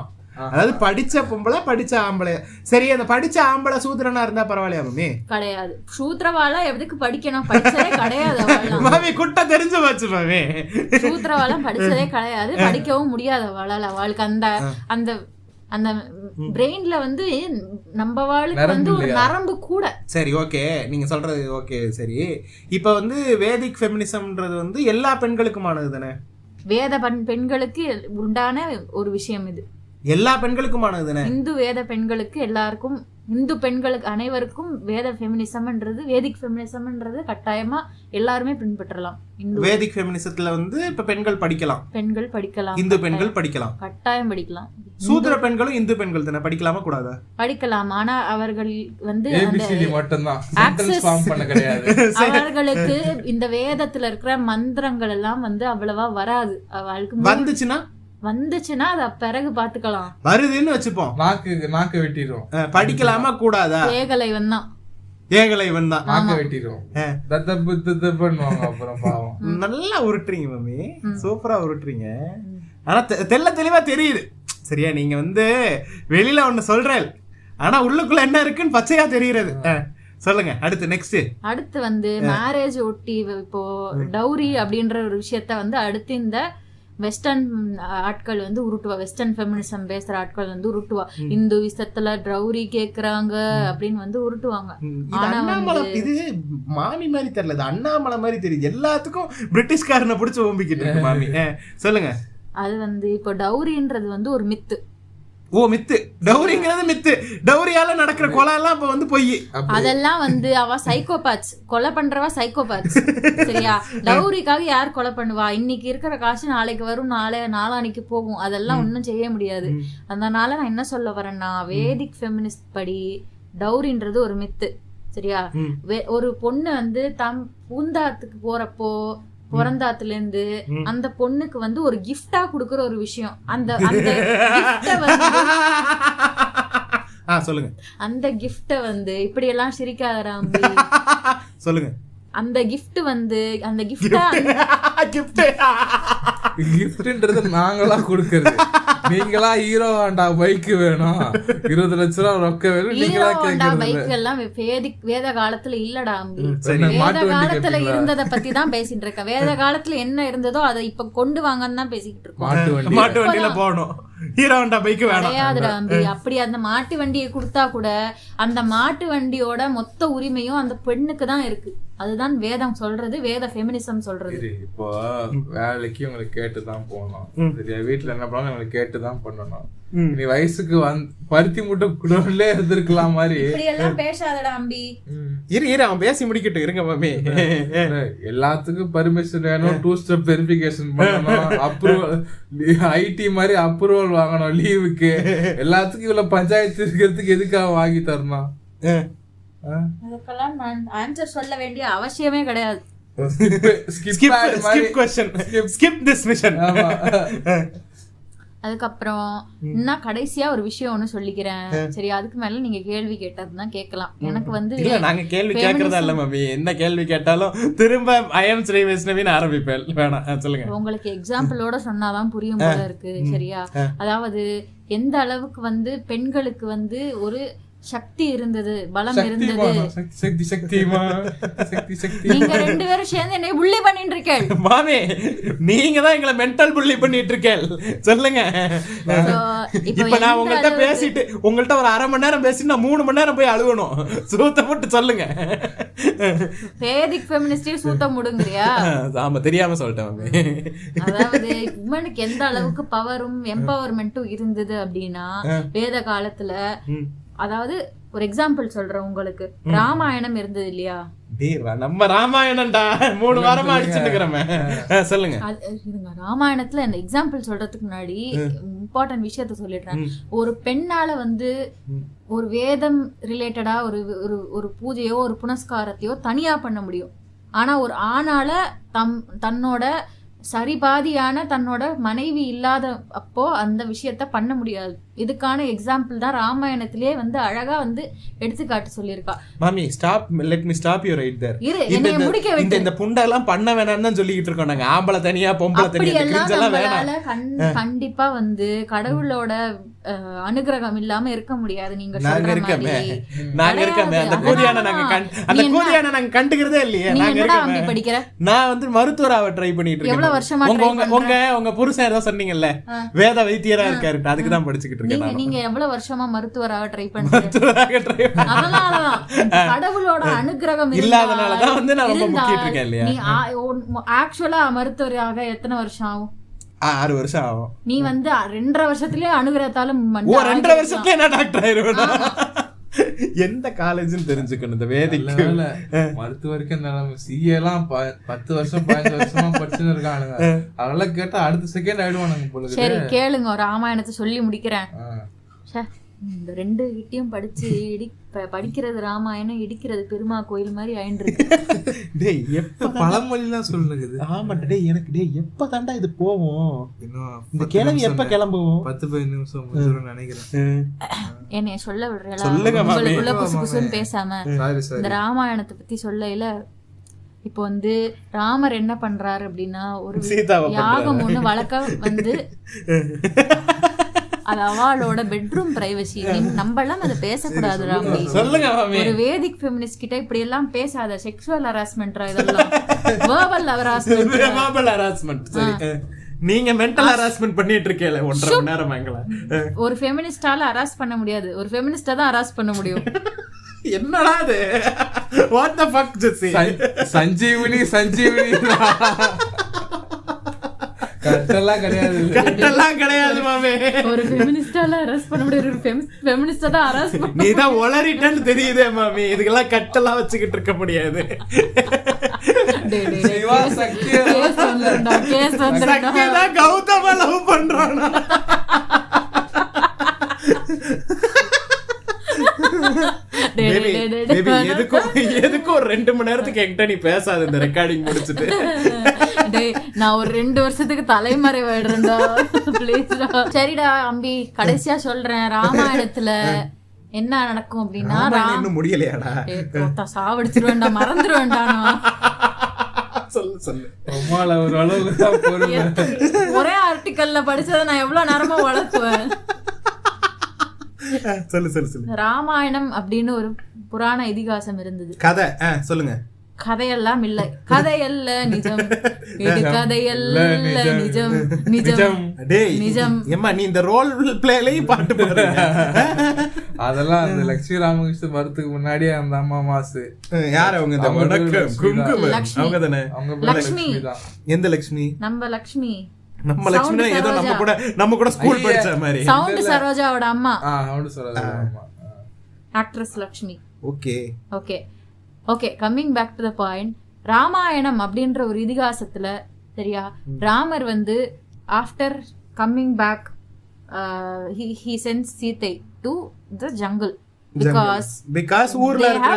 அதாவது படிச்ச பொம்பளை படிச்ச ஆம்பளை. சரி, அந்த படிச்ச ஆம்பளை சூத்திரனா இருந்தா பரவாயில்லையா மாமி? கிடையாது. சூத்திரவாளா எதுக்கு படிக்கணும்? படிச்சதே கிடையாது மாமி. குட்ட தெரிஞ்சு வச்சு மாமி. சூத்திரவாளா படிச்சதே கிடையாது, படிக்கவும் முடியாது அவளால. அவளுக்கு அந்த அந்த அந்த பிரெயின்ல வந்து நம்ம வாழ்க்கை வந்து ஒரு நரம்பு கூட. சரி, ஓகே, நீங்க சொல்றது ஓகே. சரி, இப்ப வந்து வேதிக் ஃபெமினிசம்ன்றது வந்து எல்லா பெண்களுக்குமானது தானே? வேத பெண்களுக்கு உண்டான ஒரு விஷயம் இது. எல்லா பெண்களுக்குமானது தானே? இந்து வேத பெண்களுக்கு எல்லாருக்கும், இந்து பெண்களுக்கு அனைவருக்கும் வேத ஃபெமினிசம்ன்றது, வேதிக் ஃபெமினிசம்ன்றது கட்டாயமா எல்லாருமே பின்பற்றலாம். வேதிக் ஃபெமினிசத்துல வந்து இப்ப பெண்கள் படிக்கலாம், இந்து பெண்கள் படிக்கலாம், கட்டாயம் படிக்கலாம். சூத்திர பெண்களும் இந்து பெண்கள் தானே, படிக்கலாமா கூடாதா? படிக்கலாம். ஆனா அவர்கள் வந்து அவர்களுக்கு இந்த வேதத்துல இருக்கிற மந்திரங்கள் எல்லாம் வந்து அவ்வளவா வராது. அவளுக்கு வந்துச்சுன்னா அத பிறகு பாத்துக்கலாம். வருதுன்னு வச்சுப்போம், நாக்கு வெட்டிடுவோம். படிக்கலாமா கூடாதா? ஏகலைவன் தான் நாக்க வெட்டிடுவோம். அப்புறம் பாவம். நல்லா உருட்டுறீங்க மம்மி, சூப்பரா உருட்டுறீங்க. ஆனா தெளிவா தெரியுது, சரியா? நீங்க வந்து வெளியில ஒண்ணு சொல்றேன், ஆனா உள்ளுக்குள்ள என்ன இருக்குன்னு பச்சையா தெரியுறது. சொல்லுங்க. அடுத்து வந்து மேரேஜ் ஒட்டி இப்போ டவுரி அப்படின்ற ஒரு விஷயத்த வந்து அடுத்து இந்த வெஸ்டர்ன் ஆட்கள் வந்து உருட்டுவா, வெஸ்டர்ன் ஃபெமினிசம் பேசுற ஆட்கள் வந்து உருட்டுவா. இந்து விஷயத்துல டவுரி கேக்குறாங்க அப்படின்னு வந்து உருட்டுவாங்க. ஆனா இது மாமி மாதிரி தெரியல, அண்ணாமலை மாதிரி தெரியுது. எல்லாத்துக்கும் பிரிட்டிஷ்காரனை பிடிச்ச ஓம்பிக்கிட்டு இருக்கு மாமி. சொல்லுங்க. அது வந்து இப்போ டவுரின்றது வந்து ஒரு மித்து. மித்து, டவுரிங்கிறது மித்து. டவுரியால நடக்கிற கொலை எல்லாம் இப்ப வந்து பொய். அதெல்லாம் வந்து அவ சைக்கோபாத்ஸ், கொலை பண்றவா சைக்கோபாத்ஸ், சரியா? டவுரிக்காக யார் கொலை பண்ணுவா? இன்னைக்கு இருக்கிற காசு நாளைக்கு வரும், நாளானிக்கு போகும். அதெல்லாம் ஒன்னும் செய்ய முடியாது. அதனால நான் என்ன சொல்ல வரேன்னா, வேதிக் ஃபெமினிஸ்ட் படி டவுரின்றது ஒரு மித்து, சரியா? ஒரு பொண்ணு வந்து பூந்தாத்துக்கு போறப்போ பிறந்தாத்துல இருந்து அந்த பொண்ணுக்கு வந்து ஒரு கிஃப்டா குடுக்குற ஒரு விஷயம். அந்த gift வந்து சொல்லுங்க. அந்த கிஃப்ட வந்து இப்படி எல்லாம் சிரிக்காதடா சொல்லுங்க. அந்த கிஃப்ட் வந்து அந்த கிஃப்ட்ன்றது நாங்களா கொடுக்கறது. நீங்களா ஹீரோ ஹோண்டா பைக் வேணும், 20 லட்சம் ரூபாய் ரொக்க வேணும், நீங்களா கேக்குறது. பைக் எல்லாம் வேத காலத்துல இல்லடா அம்பி. வேத காலத்துல இருந்தத பத்தி தான் பேசிட்டு இருக்க. வேத காலத்துல என்ன இருந்ததோ அதை இப்ப கொண்டு வாங்கன்னு தான் பேசிக்கிட்டு இருக்கோம். மாட்டு வண்டியில போகணும், ஹீரோ ஹோண்டா பைக் கிடையாதுடா அம்பி. அப்படி அந்த மாட்டு வண்டியை கொடுத்தா கூட அந்த மாட்டு வண்டியோட மொத்த உரிமையும் அந்த பெண்ணுக்கு தான் இருக்கு. அதுதான் வேதம் சொல்றது, வேத ஃபெமினிசம் சொல்றது. இப்போ வேலைக்கு உங்களுக்கு கேட்டுதான் போகணும், சரியா? வீட்டுல என்ன பண்ணாலும் உங்களுக்கு கேட்டுதான் பண்ணணும். நீ வயசுக்கு பருத்தி மூட்டை குடோன்ல இருந்திருக்கலாம் மாதிரி இப்படி எல்லாம் பேசாதடா அம்பி. இரு அவன் பேசி முடிக்கட்டும், இருங்க மாமி. எல்லாத்துக்கும் பர்மிஷன் வேணும், 2 ஸ்டெப் வெரிஃபிகேஷன் பண்ணணும், அப்ரூவல், ஐடி மாதிரி அப்ரூவல் வாங்கணும் லீவுக்கு. எல்லாத்துக்கும் இவ்வளவு பஞ்சாயத்து இருக்கிறதுக்கு எதுக்காக வாங்கி தரணும்? அதுக்கெல்லாம் நான் ஆன்சர் சொல்ல வேண்டிய அவசியமே கிடையாது. அதுக்கப்புறம் நான் கடைசியா ஒரு விஷயம் ஒண்ணு சொல்லிக்கிறேன், சரி? அதுக்கு மேல நீங்க கேள்வி கேட்டதுதான் கேட்கலாம். எனக்கு வந்து நாங்க கேள்வி கேட்கறதா இல்ல மாமி, என்ன கேள்வி கேட்டாலும் திரும்ப ஐ அம் ஸ்ரீ வைஷ்ணவின்னு ஆரம்பிப்பேன். வேணாம், சொல்லுங்க. உங்களுக்கு எக்ஸாம்பிளோட சொன்னாதான் புரியும் போல இருக்கு, சரியா? அதாவது எந்த அளவுக்கு வந்து பெண்களுக்கு வந்து ஒரு சக்தி இருந்தது, பலம் இருந்தது. நீங்க 2 பேரும் சேர்ந்து என்னை புள்ளி பண்ணிட்டு இருக்கேன் மாமி. நீங்க தான் எங்களை மென்டல் புள்ளி பண்ணிட்டு இருக்கேன். சொல்லுங்க. இப்ப நான் உங்கள்ட்ட பேசிட்டு உங்கள்ட்ட ஒரு 1/2 மணி நேரம் பேசிட்டு நான் 3 மணி நேரம் போய் அழுவணும். சூத்த போட்டு சொல்லுங்க. வேதிக் ஃபெமினிஸ்டே சூத்த முடுங்கறியா? ஆமா, தெரியாம சொல்லிட்டேன் மாமி. அதாவது உமனுக்கு எந்த அளவுக்கு பவரும் எம்பவர்மெண்ட்டும் இருந்தது அப்படின்னா வேத காலத்துல, அதாவது ஒரு எக்ஸாம்பிள் சொல்றேன் உங்களுக்கு. ராமாயணம் இருந்தது இல்லையா? நம்ம ராமாயணம்டா 3 வாரமா அடிச்சுட்டுக்கிறோமே. சொல்லுங்க. ராமாயணத்துல அந்த எக்ஸாம்பிள் சொல்றதுக்கு முன்னாடி இம்பார்ட்டன்ட் விஷயத்த சொல்லிடுறேன். ஒரு பெண்ணால வந்து ஒரு வேதம் ரிலேட்டடா ஒரு பூஜையோ ஒரு புனஸ்காரத்தையோ தனியா பண்ண முடியும். ஆனா ஒரு ஆணால தன்னோட சரிபாதியான தன்னோட மனைவி இல்லாத அப்போ அந்த விஷயத்த பண்ண முடியாது. இதுக்கான எக்ஸாம்பிள் தான் ராமாயணத்திலே வந்து அழகா வந்து எடுத்துக்காட்டு சொல்லியிருக்கா. மாமி stop, let me stop you right there. என்னைய முடிக்க விட்டு இந்த புண்டெல்லாம் பண்ண வேணாம்னு தான் சொல்லிட்டு இருக்கோம் நாங்க. ஆம்பளை தனியா பொம்பளை தனியா கண்டிப்பா வந்து கடவுளோட அனுகிரகம் இல்லாம இருக்க முடியாது. நீங்க நாங்க இருக்கமே அந்த கூதியான நாங்க கண்டுக்கிறதே இல்லையே. நாங்க இருக்கமே. படிக்கிற நான் வந்து மருத்துவராக ட்ரை பண்ணிட்டு இருக்கேன். எவ்வளவு வருஷமா உங்க புருஷன் ஏதோ சொன்னீங்கல்ல, வேத வைத்தியரா இருக்காரு, அதுக்கு தான் படிச்சுக்கிட்டு இருக்கேன். நீங்க எவ்வளவு வருஷமா மருத்துவராக ட்ரை பண்றீங்க? அதனாலதான் கடவுளோட அனுகிரகம் இல்லாதனாலதான் வந்து நான் ரொம்ப முக்கிட்டு இருக்கேன் இல்லையா? நீ ஆக்சுவலா மருத்துவராக எத்தனை வருஷம் ஆகும்? 6 வருஷம் ஆகும். நீ வந்து 2.5 வருஷத்துலயே அனுகிரகத்தாலும் 2.5 வருஷத்துல என்ன டாக்டர் ஆயிருவேன்? எந்த காலேஜ்னு தெரிஞ்சுக்கணும். இந்த வேதிக்கு மருத்துவருக்கு சிஏலாம் 10 வருஷம் 15 வருஷமா படிச்சுன்னு இருக்கானுங்க. அதெல்லாம் கேட்டா அடுத்த செகண்ட் ஆயிடுவானுங்க போல. சரி கேளுங்க, ராமாயணத்தை சொல்லி முடிக்கிறேன். இந்த 2 கிட்டையும் படிச்சு படிக்கிறது ராமாயணம், இடிக்கிறது பெருமா கோயில் மாதிரி ஆயிருக்கு. டேய் எப்ப பழமொழிலாம் சொல்லுங்க. ஆமாட்டா டேய், எனக்கு டேய் எப்ப தாண்டா இது போவோம்? இந்த கிளம்பி எப்ப கிளம்புவோம்? 10-15 நிமிஷம் நினைக்கிறேன். என்னைய சொல்ல விடுறேன் உங்களுக்குள்ள புசு புசுன்னு பேசாம. இந்த ராமாயணத்தை பத்தி சொல்லையில இப்போ வந்து ராமர் என்ன பண்றாரு அப்படின்னா, ஒரு யாகம் ஒண்ணு வளர்க்க வந்து அது அவளோட பெட்ரூம் பிரைவசி. நம்ம எல்லாம் அதை பேசக்கூடாது. ஒரு வேதிக் ஃபெமினிஸ்ட் கிட்ட இப்படி எல்லாம் பேசாத. செக்ஷுவல் ஹராஸ்மெண்ட், இதெல்லாம் வெர்பல் ஹராஸ்மெண்ட். நீங்க மென்டல் ஹராஸ்மெண்ட் பண்ணிட்டு இருக்கீங்க 1.5 மணி நேரம். ஒரு ஃபெமினிஸ்டால ஹராஸ் பண்ண முடியாது, ஒரு ஃபெமினிஸ்டா தான் ஹராஸ் பண்ண முடியும். என்னடா இது? What the fuck Jessie? Sanjeevini கட்டெல்லாம் கிடையாது மாமே. ஒரு ஃபெமினிஸ்டால ஹராஸ் பண்ண முடியாது, ஒரு ஃபெமினிஸ்டா தான் ஹராஸ் பண்ண. நீ தான் ஒளறிட்டன்னு தெரியுதே மாமி. இதுக்கெல்லாம் கட்டெல்லாம் வச்சுக்கிட்டு இருக்க முடியாது. கௌதம லவ் பண்றானா? எதுக்கும் 2 மணி நேரத்துக்கு என்கிட்ட நீ பேசாத, இந்த ரெக்கார்டிங் முடிச்சுட்டு. டேய் நான் ஒரு 2 வருஷத்துக்கு தலைமறைவாயிடுறேன்டா ப்ளீஸ்டா. சரிடா அம்பி, கடைசியா சொல்றேன், ராமாயணத்துல என்ன நடக்கும் அப்படின்னா, இன்னும் முடியலையாடா, சாவடிச்சிருவேன்டா, மறந்துடுவேன்டா நான். சொல்லு சொல்லு. ஒரு அளவுக்கு ஒரே ஆர்டிக்கல்ல படிச்சதை நான் எவ்வளவு நேரமா வளர்க்குவேன். சொல்லு சொல்லு சொல்லு. ராமாயணம் அப்படின்னு ஒரு புராண இதிகாசம் இருந்தது. கதை சொல்லுங்க. கதையெல்லாம் இல்ல, கதையல்ல நிஜம், இது கதையல்ல நிஜம், நிஜம் நிஜம். ஏம்மா நீ இந்த ரோல் பிளேலயும் பாட்டு பாடுறீங்க? அதெல்லாம் அந்த லட்சுமி ராமகிருஷ்ணன் வரதுக்கு முன்னாடியே அந்த அம்மா மாசு யார் அவங்க? இந்த வடக்கம் குங்கும அவங்க தானே? லட்சுமி. எந்த லட்சுமி? நம்ம லட்சுமி. நம்ம லட்சுமி ஏதோ நம்ம கூட ஸ்கூல் படிச்ச மாதிரி. சவுண்ட் சரோஜாவோட அம்மா. சவுண்ட் சரோஜாவோட அம்மா actress Lakshmi. Okay okay okay, coming back to the point. Ramayanam அப்படின்ற ஒரு இதிகாசத்துல சரியா, ராமர் வந்து after coming back he sends Sita to the jungle because ஊர்ல இருக்கிற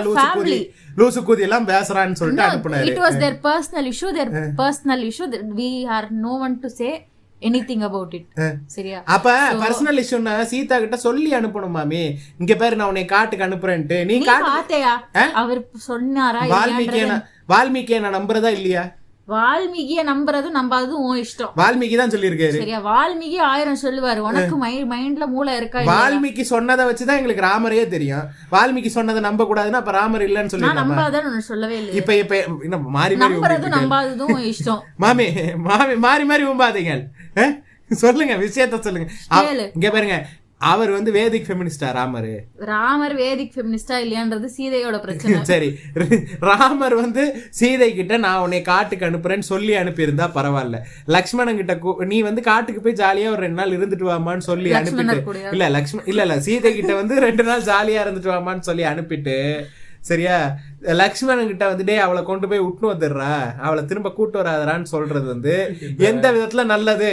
லூசுக்கூதி எல்லாம் பேசுறான்னு சொல்லிட்டு அனுப்புனாரு. It was their personal issue that we are no one to say anything about it. சரியா? அப்ப பர்சனல் இஷ்யூனா சீதா கிட்ட சொல்லி அனுப்பணும். மாமி இங்க பேரு நான் உன்னை காட்டுக்கு அனுப்புறேன்ட்டு நீ பாத்தியா? அவர் சொன்னாரா? வால்மீகியை நான் நம்புறதா இல்லையா? வால்மீகிய நம்புறதும் நம்பாததும் உன் இஷ்டம். வால்மீகி தான் சொல்லியிருக்காரு. சரியா? வால்மீகி 1000 சொல்லுவாரு, உனக்கு மைண்ட்ல மூளை இருக்கா? வால்மீகி சொன்னதை வச்சுதான் எங்களுக்கு ராமரே தெரியும். வால்மீகி சொன்னதை நம்ப கூடாதுன்னா அப்ப ராமர் இல்லன்னு சொல்லி நம்பாதன்னு சொல்லவே இல்லை. இப்ப மாறி நம்புறதும் நம்பாததும் இஷ்டம். மாமி மாறி உம்பாதீங்க. சொல்லுங்க, விஷயத்த சொல்லுங்க. இங்க பாருங்க, அவர் வந்து வேதிக் ஃபெமினிஸ்டா? ராமர் வேதிக் ஃபெமினிஸ்டா இல்லையான்றது சீதையோட பிரச்சனை. சரி, ராமர் வந்து சீதை கிட்ட நான் உன்னை காட்டுக்கு அனுப்புறேன்னு சொல்லி அனுப்பியிருந்தா பரவாயில்ல. லக்ஷ்மணன் கிட்ட நீ வந்து காட்டுக்கு போய் ஜாலியா ஒரு 2 நாள் இருந்துட்டு வாமான்னு சொல்லி அனுப்பிட்டு, இல்ல சீதை கிட்ட வந்து 2 நாள் ஜாலியா இருந்துட்டு வாமான்னு சொல்லி அனுப்பிட்டு, சரியா, லக்ஷ்மணன் கிட்ட வந்து டே அவளை கொண்டு போய் விட்டு வந்துடுறா, அவளை திரும்ப கூட்டு வராதரான்னு சொல்றது வந்து எந்த விதத்துல நல்லது?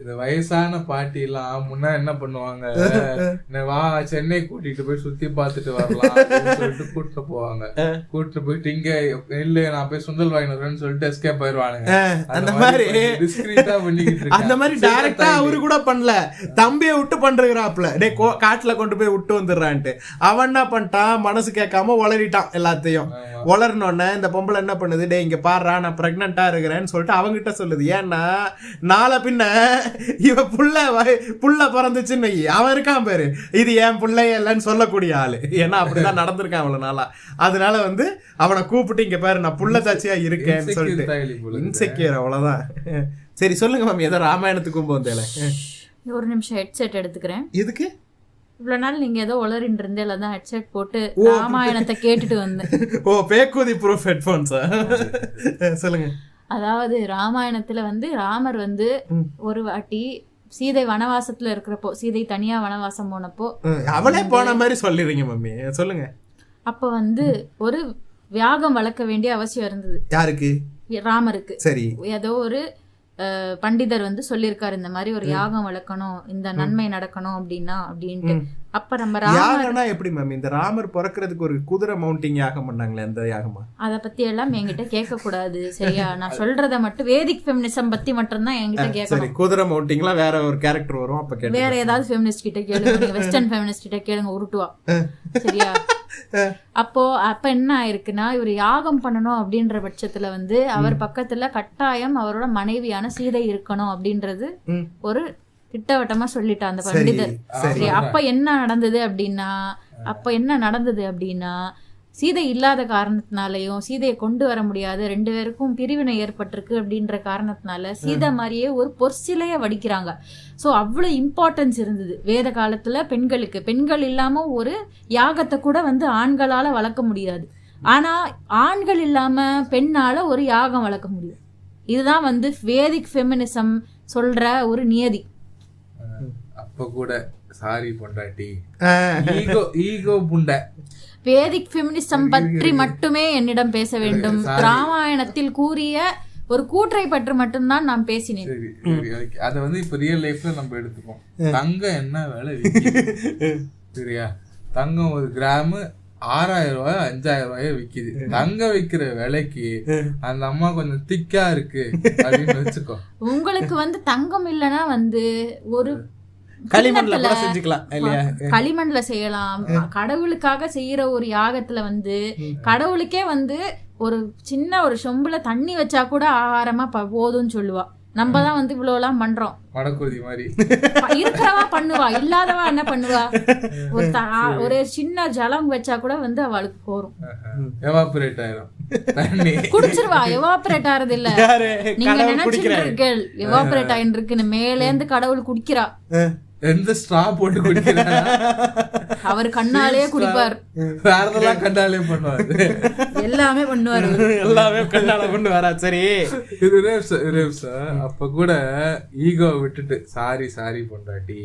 இந்த வயசான பாட்டி எல்லாம் முன்ன என்ன பண்ணுவாங்க, வா சென்னை கூட்டிட்டு போய் சுத்தி பாத்துட்டு வரலாம் சொல்லிட்டு கூட்டு போவாங்க. கூட்டு போயிட்டு இங்க இல்ல நான் போய் சுண்டல் வாங்கினு சொல்லிட்டு எஸ்கேப் ஆயிடுவானுங்க. அந்த மாதிரி அந்த மாதிரி டைரக்டா அவரு கூட பண்ணல, தம்பியை விட்டு பண்றாப்ல, டே காட்டுல கொண்டு போய் விட்டு வந்துடுறான்ட்டு. அவன் என்ன பண்ணிட்டான், மனசு கேட்காம உளறிட்டான் எல்லாத்தையும். உளர்னோடனே இந்த பொம்பளை என்ன பண்ணுது, டே இங்க பாடுறா நான் பிரெக்னண்டா இருக்கிறேன்னு சொல்லிட்டு அவங்கிட்ட சொல்லுது. ஏன்னா நாளை பின்ன இவ புள்ள பிறந்துச்சுன்னு அவன் இருக்கான் பேரு, இது என் பிள்ளைய இல்லைன்னு சொல்லக்கூடிய ஆளு. ஏன்னா அப்படிதான் நடந்திருக்கான் அவ்வளவு நாளா. அதனால வந்து அவனை கூப்பிட்டு இங்க பாரு நான் புள்ள தாச்சியா இருக்கேன்னு சொல்லிட்டு இன்செக்யூர், அவ்வளவுதான். சரி சொல்லுங்க மாமி, ஏதோ ராமாயணத்துக்கும் போந்தேல. ஒரு நிமிஷம் ஹெட்செட் எடுத்துக்கிறேன். எதுக்கு? இவ்வளவு நாள் நீங்க ஏதோ உளறின்னு இருந்தே தான் ஹெட்செட் போட்டு ராமாயணத்தை கேட்டுட்டு வந்தேன். ஓ பேக்கூதி ப்ரூஃப் ஹெட்போன்ஸா? சொல்லுங்க. அதாவது ராமாயணத்துல வந்து ராமர் வந்து ஒரு வாட்டி சீதை வனவாசத்துல இருக்கிறப்போ, சீதை தனியா வனவாசம் போனப்போ, அவளே போன மாதிரி சொல்லிடுறீங்க மம்மி, சொல்லுங்க. அப்ப வந்து ஒரு யாகம் வளர்க்க வேண்டிய அவசியம் இருந்தது. யாருக்கு? ராமருக்கு. சரி, ஏதோ ஒரு பண்டிதர் வந்து சொல்லியிருக்காரு இந்த மாதிரி ஒரு யாகம் வளர்க்கணும், இந்த நன்மை நடக்கணும் அப்படின்ட்டு. அப்ப நம்ம யாகம்னா எப்படி மேம்? இந்த ராமர் பிறக்கிறதுக்கு ஒரு குதிரை மவுண்டிங் யாகம் பண்ணாங்களே, அந்த யாகமா? அத பத்தி எல்லாம் என்கிட்ட கேட்க கூடாது சரியா? நான் சொல்றத மட்டும் வேதிக் ஃபெமினிசம் பத்தி மட்டும் தான் என்கிட்ட கேட்கணும். சரி, குதிரை மவுண்டிங்லாம் வேற ஒரு கேரக்டர் வரும், அப்ப கேளுங்க. வேற ஏதாவது ஃபெமினிஸ்ட் கிட்ட கேளுங்க, வெஸ்டர்ன் ஃபெமினிஸ்ட் கிட்ட கேளுங்க, உருட்டுவா சரியா? அப்ப என்ன ஆயிருக்குன்னா, இவர் யாகம் பண்ணணும் அப்படின்ற பட்சத்துல வந்து அவர் பக்கத்துல கட்டாயம் அவரோட மனைவியான சீதை இருக்கணும் அப்படின்றது ஒரு திட்டவட்டமா சொல்லிட்டான் அந்த பண்டிதர். சரி, அப்ப என்ன நடந்தது அப்படின்னா சீதை இல்லாத காரணத்தினாலையும் சீதையை கொண்டு வர முடியாது, 2 பேருக்கும் பிரிவினை ஏற்பட்டிருக்கு அப்படின்ற காரணத்தினால சீதை மாதிரியே ஒரு பொற்சிலைய வடிக்கிறாங்க. ஸோ அவ்வளோ இம்பார்ட்டன்ஸ் இருந்தது வேத காலத்துல பெண்களுக்கு. பெண்கள் இல்லாம ஒரு யாகத்தை கூட வந்து ஆண்களால வளர்க்க முடியாது, ஆனா ஆண்கள் இல்லாம பெண்ணால ஒரு யாகம் வளர்க்க முடியும். இதுதான் வந்து வேதிக் ஃபெமினிசம் சொல்ற ஒரு நியதி. அப்ப கூட சாரி பொண்டாட்டி ஈகோ புண்டை. வேதிக் ஃபெமினிசம் பற்றி மட்டுமே என்னிடம் பேச வேண்டும். ராமாயணத்தில் கூறிய ஒரு கூற்றை பற்றி மட்டும்தான் நான் பேசினேன். அத வந்து இப்ப ரியல் லைஃப்ல நம்ம எடுத்துப்போம். தங்கம் என்ன வேலை சரியா? தங்கம் 1 கிராம் 6000 ரூபாய் 5000 ரூபாய விக்குது. தங்க விக்கிற விலைக்கு அந்த அம்மா கொஞ்சம் திக்கா இருக்கு அப்படின்னு வச்சுக்கோ. உங்களுக்கு வந்து தங்கம் இல்லைன்னா வந்து ஒரு களிமண்ல செஞ்சுக்கலாம் இல்லையா? களிமண்ல செய்யலாம். கடவுளுக்காக செய்யற ஒரு யாகத்துல வந்து கடவுளுக்கே வந்து ஒரு சின்ன ஒரு சொம்புல தண்ணி வச்சா கூட ஆகாரமா போதும்னு சொல்லுவா. நம்ம தான் வந்து இவ்வளவு எல்லாம் பண்றோம். வடக்குருதி மாதிரி இருக்கிறவா பண்ணுவா, இல்லாதவா என்ன பண்ணுவா? ஒரு சின்ன ஜலம் வச்சா கூட வந்து அவளுக்கு போறோம், எவாபரேட் ஆயிரும், குடிச்சிருவா. எவாபரேட் ஆறது இல்ல, நீங்க நினைச்சிட்டு எவாபரேட் ஆயின்னு இருக்குன்னு மேல இருந்து கடவுள் குடிக்கிறா. எந்த ஸ்ட்ரா போட்டு குடிக்கிறாரா? அவர் கண்ணாலே குடிப்பார், வேறதெல்லாம் கண்ணாலே பண்ணுவாரு, எல்லாமே பண்ணுவாரு, எல்லாமே கண்ணால பண்ணுவாரா? சரி, அப்ப கூட ஈகோ விட்டுட்டு சாரி பொண்டாட்டி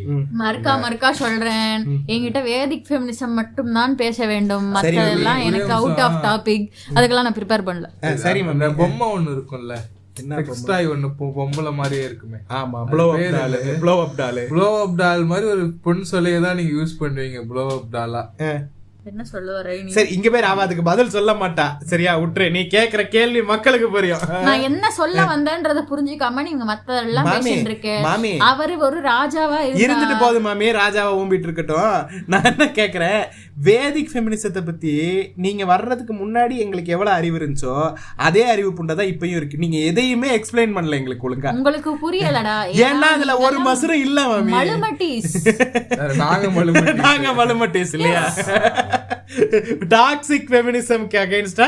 மறுக்கா சொல்றேன், என்கிட்ட வேதிக் ஃபெமினிசம் மட்டும் தான் பேச வேண்டும், மற்றதெல்லாம் எனக்கு அவுட் ஆஃப் டாபிக், அதுக்கெல்லாம் நான் ப்ரிப்பேர் பண்ணல. சரி, பொம்மை ஒண்ணு இருக்கும்ல பொம்பளை மாதிரியே இருக்குமே, ப்ளோ அப் டால் மாதிரி ஒரு பொண்ணு சொல்லியதான் நீங்க யூஸ் பண்ணுவீங்க, ப்ளோ அப் டாலா. என்ன சொல்ல வர? சரி, இங்க பேர் அவ அதுக்கு பதில் சொல்ல மாட்டா. சரியா, விட்டுரு. நீ கேக்குற கேள்வி மக்களுக்கு புரியும். நான் என்ன சொல்ல வந்தேன்றத புரிஞ்சுக்காம நீங்க மத்ததெல்லாம் பேசிட்டு இருக்கேன். அவரு ஒரு ராஜாவா இருந்துட்டு போகுது மாமி, ராஜாவா ஊம்பிட்டு இருக்கட்டும். நான் என்ன கேக்குறேன், வேதிக் ஃபெமினிசத்தை பத்தி நீங்க வர்றதுக்கு முன்னாடி எங்களுக்கு எவ்வளவு அறிவு இருந்துச்சோ அதே அறிவு புண்டதான் இப்பயும் இருக்கு. நீங்க எதையுமே எக்ஸ்பிளைன் பண்ணல எங்களுக்கு ஒழுங்கா. உங்களுக்கு புரியலடா, ஏன்னா அதுல ஒரு மசுரம் இல்ல மாமி. மலுமட்டிஸ், நாங்க மலுமட்டிஸ் இல்லையா? டாக்ஸிக் ஃபெமினிசம்க்கு அகைன்ஸ்டா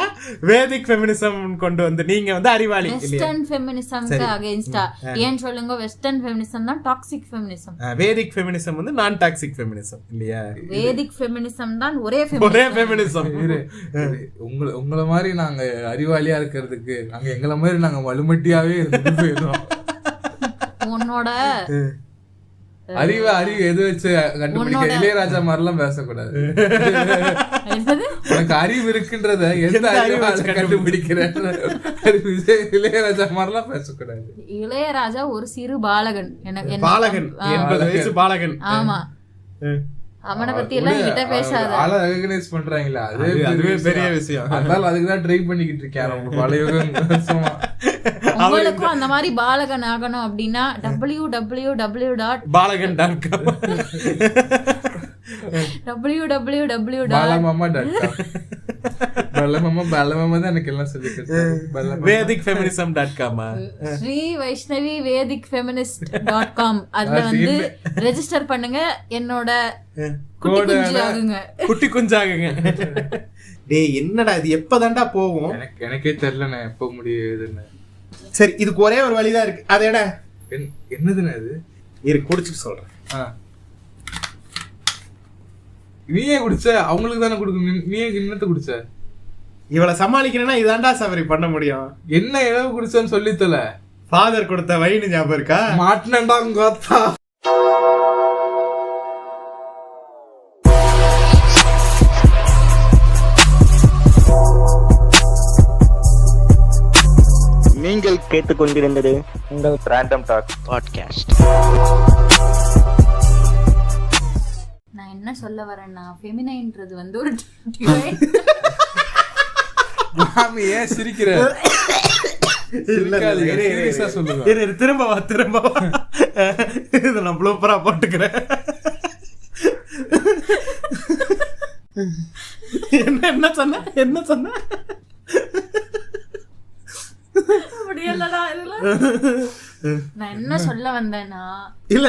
வேதிக் ஃபெமினிசம் கொண்டு வந்து நீங்க வந்து அறிவாளி. வெஸ்டர்ன் ஃபெமினிசம்க்கு அகைன்ஸ்டா ஏன் சொல்லுங்க? வெஸ்டர்ன் ஃபெமினிசம் தான் டாக்ஸிக் ஃபெமினிசம், வேதிக் ஃபெமினிசம் வந்து நான் டாக்ஸிக் ஃபெமினிசம் இல்லையா? வேதிக் ஃபெமினிசம் தான் ஒரே ஃபெமினிசம். உங்களை மாதிரி நாங்க அறிவாளியா இருக்கிறதுக்கு நாங்க எங்களை மாதிரி நாங்க வலுமட்டியாவே இருந்துட்டு போயிடுறோம். உன்னோட அறிவு எது வச்சு கண்டுபிடிக்க? இளையராஜா மாதிரிலாம் பேசக்கூடாது. உனக்கு அறிவு இருக்குன்றத எந்த அறிவு கண்டுபிடிக்கிற? இளையராஜா மாதிரிலாம் பேசக்கூடாது. இளையராஜா ஒரு சிறு பாலகன், பாலகன் 80 வயசு பாலகன். ஆமா, அவனை பத்தி எல்லாம் என்கிட்ட பேசாத. ஆள ரெகக்னைஸ் பண்றாங்களா, அதுவே பெரிய விஷயம். அதனால அதுக்குதான் ட்ரை பண்ணிக்கிட்டு இருக்கேன். அவங்க பழைய உங்களுக்கும் அந்த மாதிரி பாலகன் ஆகணும் அப்படின்னா www.balagan.com ஸ்ரீ வைஷ்ணவி வேதிக் ஃபெமினிஸ்ட்.com அதுல வந்து ரெஜிஸ்டர் பண்ணுங்க. என்னோட குட்டி குஞ்சாகுங்க. டேய், என்னடா இது? எப்பதான்டா போகும்? எனக்கே தெரியல எப்ப முடியுதுன்னு. சரி, இதுக்கு ஒரே ஒரு வழிதான் இருக்கு. அதேடா என்னதுன்னு அது இருக்கு, குடிச்சுட்டு சொல்றேன். நீயே குடிச்ச, அவங்களுக்கு தானே கொடுக்கணும். நீயே என்னத்த குடிச்ச? இவளை சமாளிக்கணும்னா இதாண்டா சவரி பண்ண முடியும். என்ன இளவு குடிச்சன்னு சொல்லித்தல. ஃபாதர் கொடுத்த வைன் ஞாபகம் இருக்கா? மாட்டினண்டா கோத்தா. நீங்கள் கேட்டுக்கொண்டிருந்தது உங்கள் ரேண்டம் டாக் பாட்காஸ்ட். நான் என்ன சொல்ல வரேன்னா, ஃபெமினைன்றது வந்து ஒரு மாமியே சிரிக்கிற. திரும்ப வா. இதை நான் ப்ளூப்பரா போட்டுக்கிறேன். என்ன சொன்ன? நான் என்ன சொல்ல வந்தேன்னா, இல்ல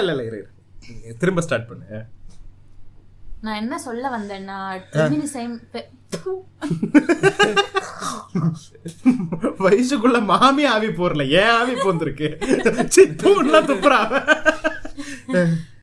திரும்ப ஸ்டார்ட் பண்ணு. நான் என்ன சொல்ல வந்தேன்னா, வயசுக்குள்ள மாமி ஆவி போறல, ஏன் ஆவி போந்திருக்கு? துப்புறா.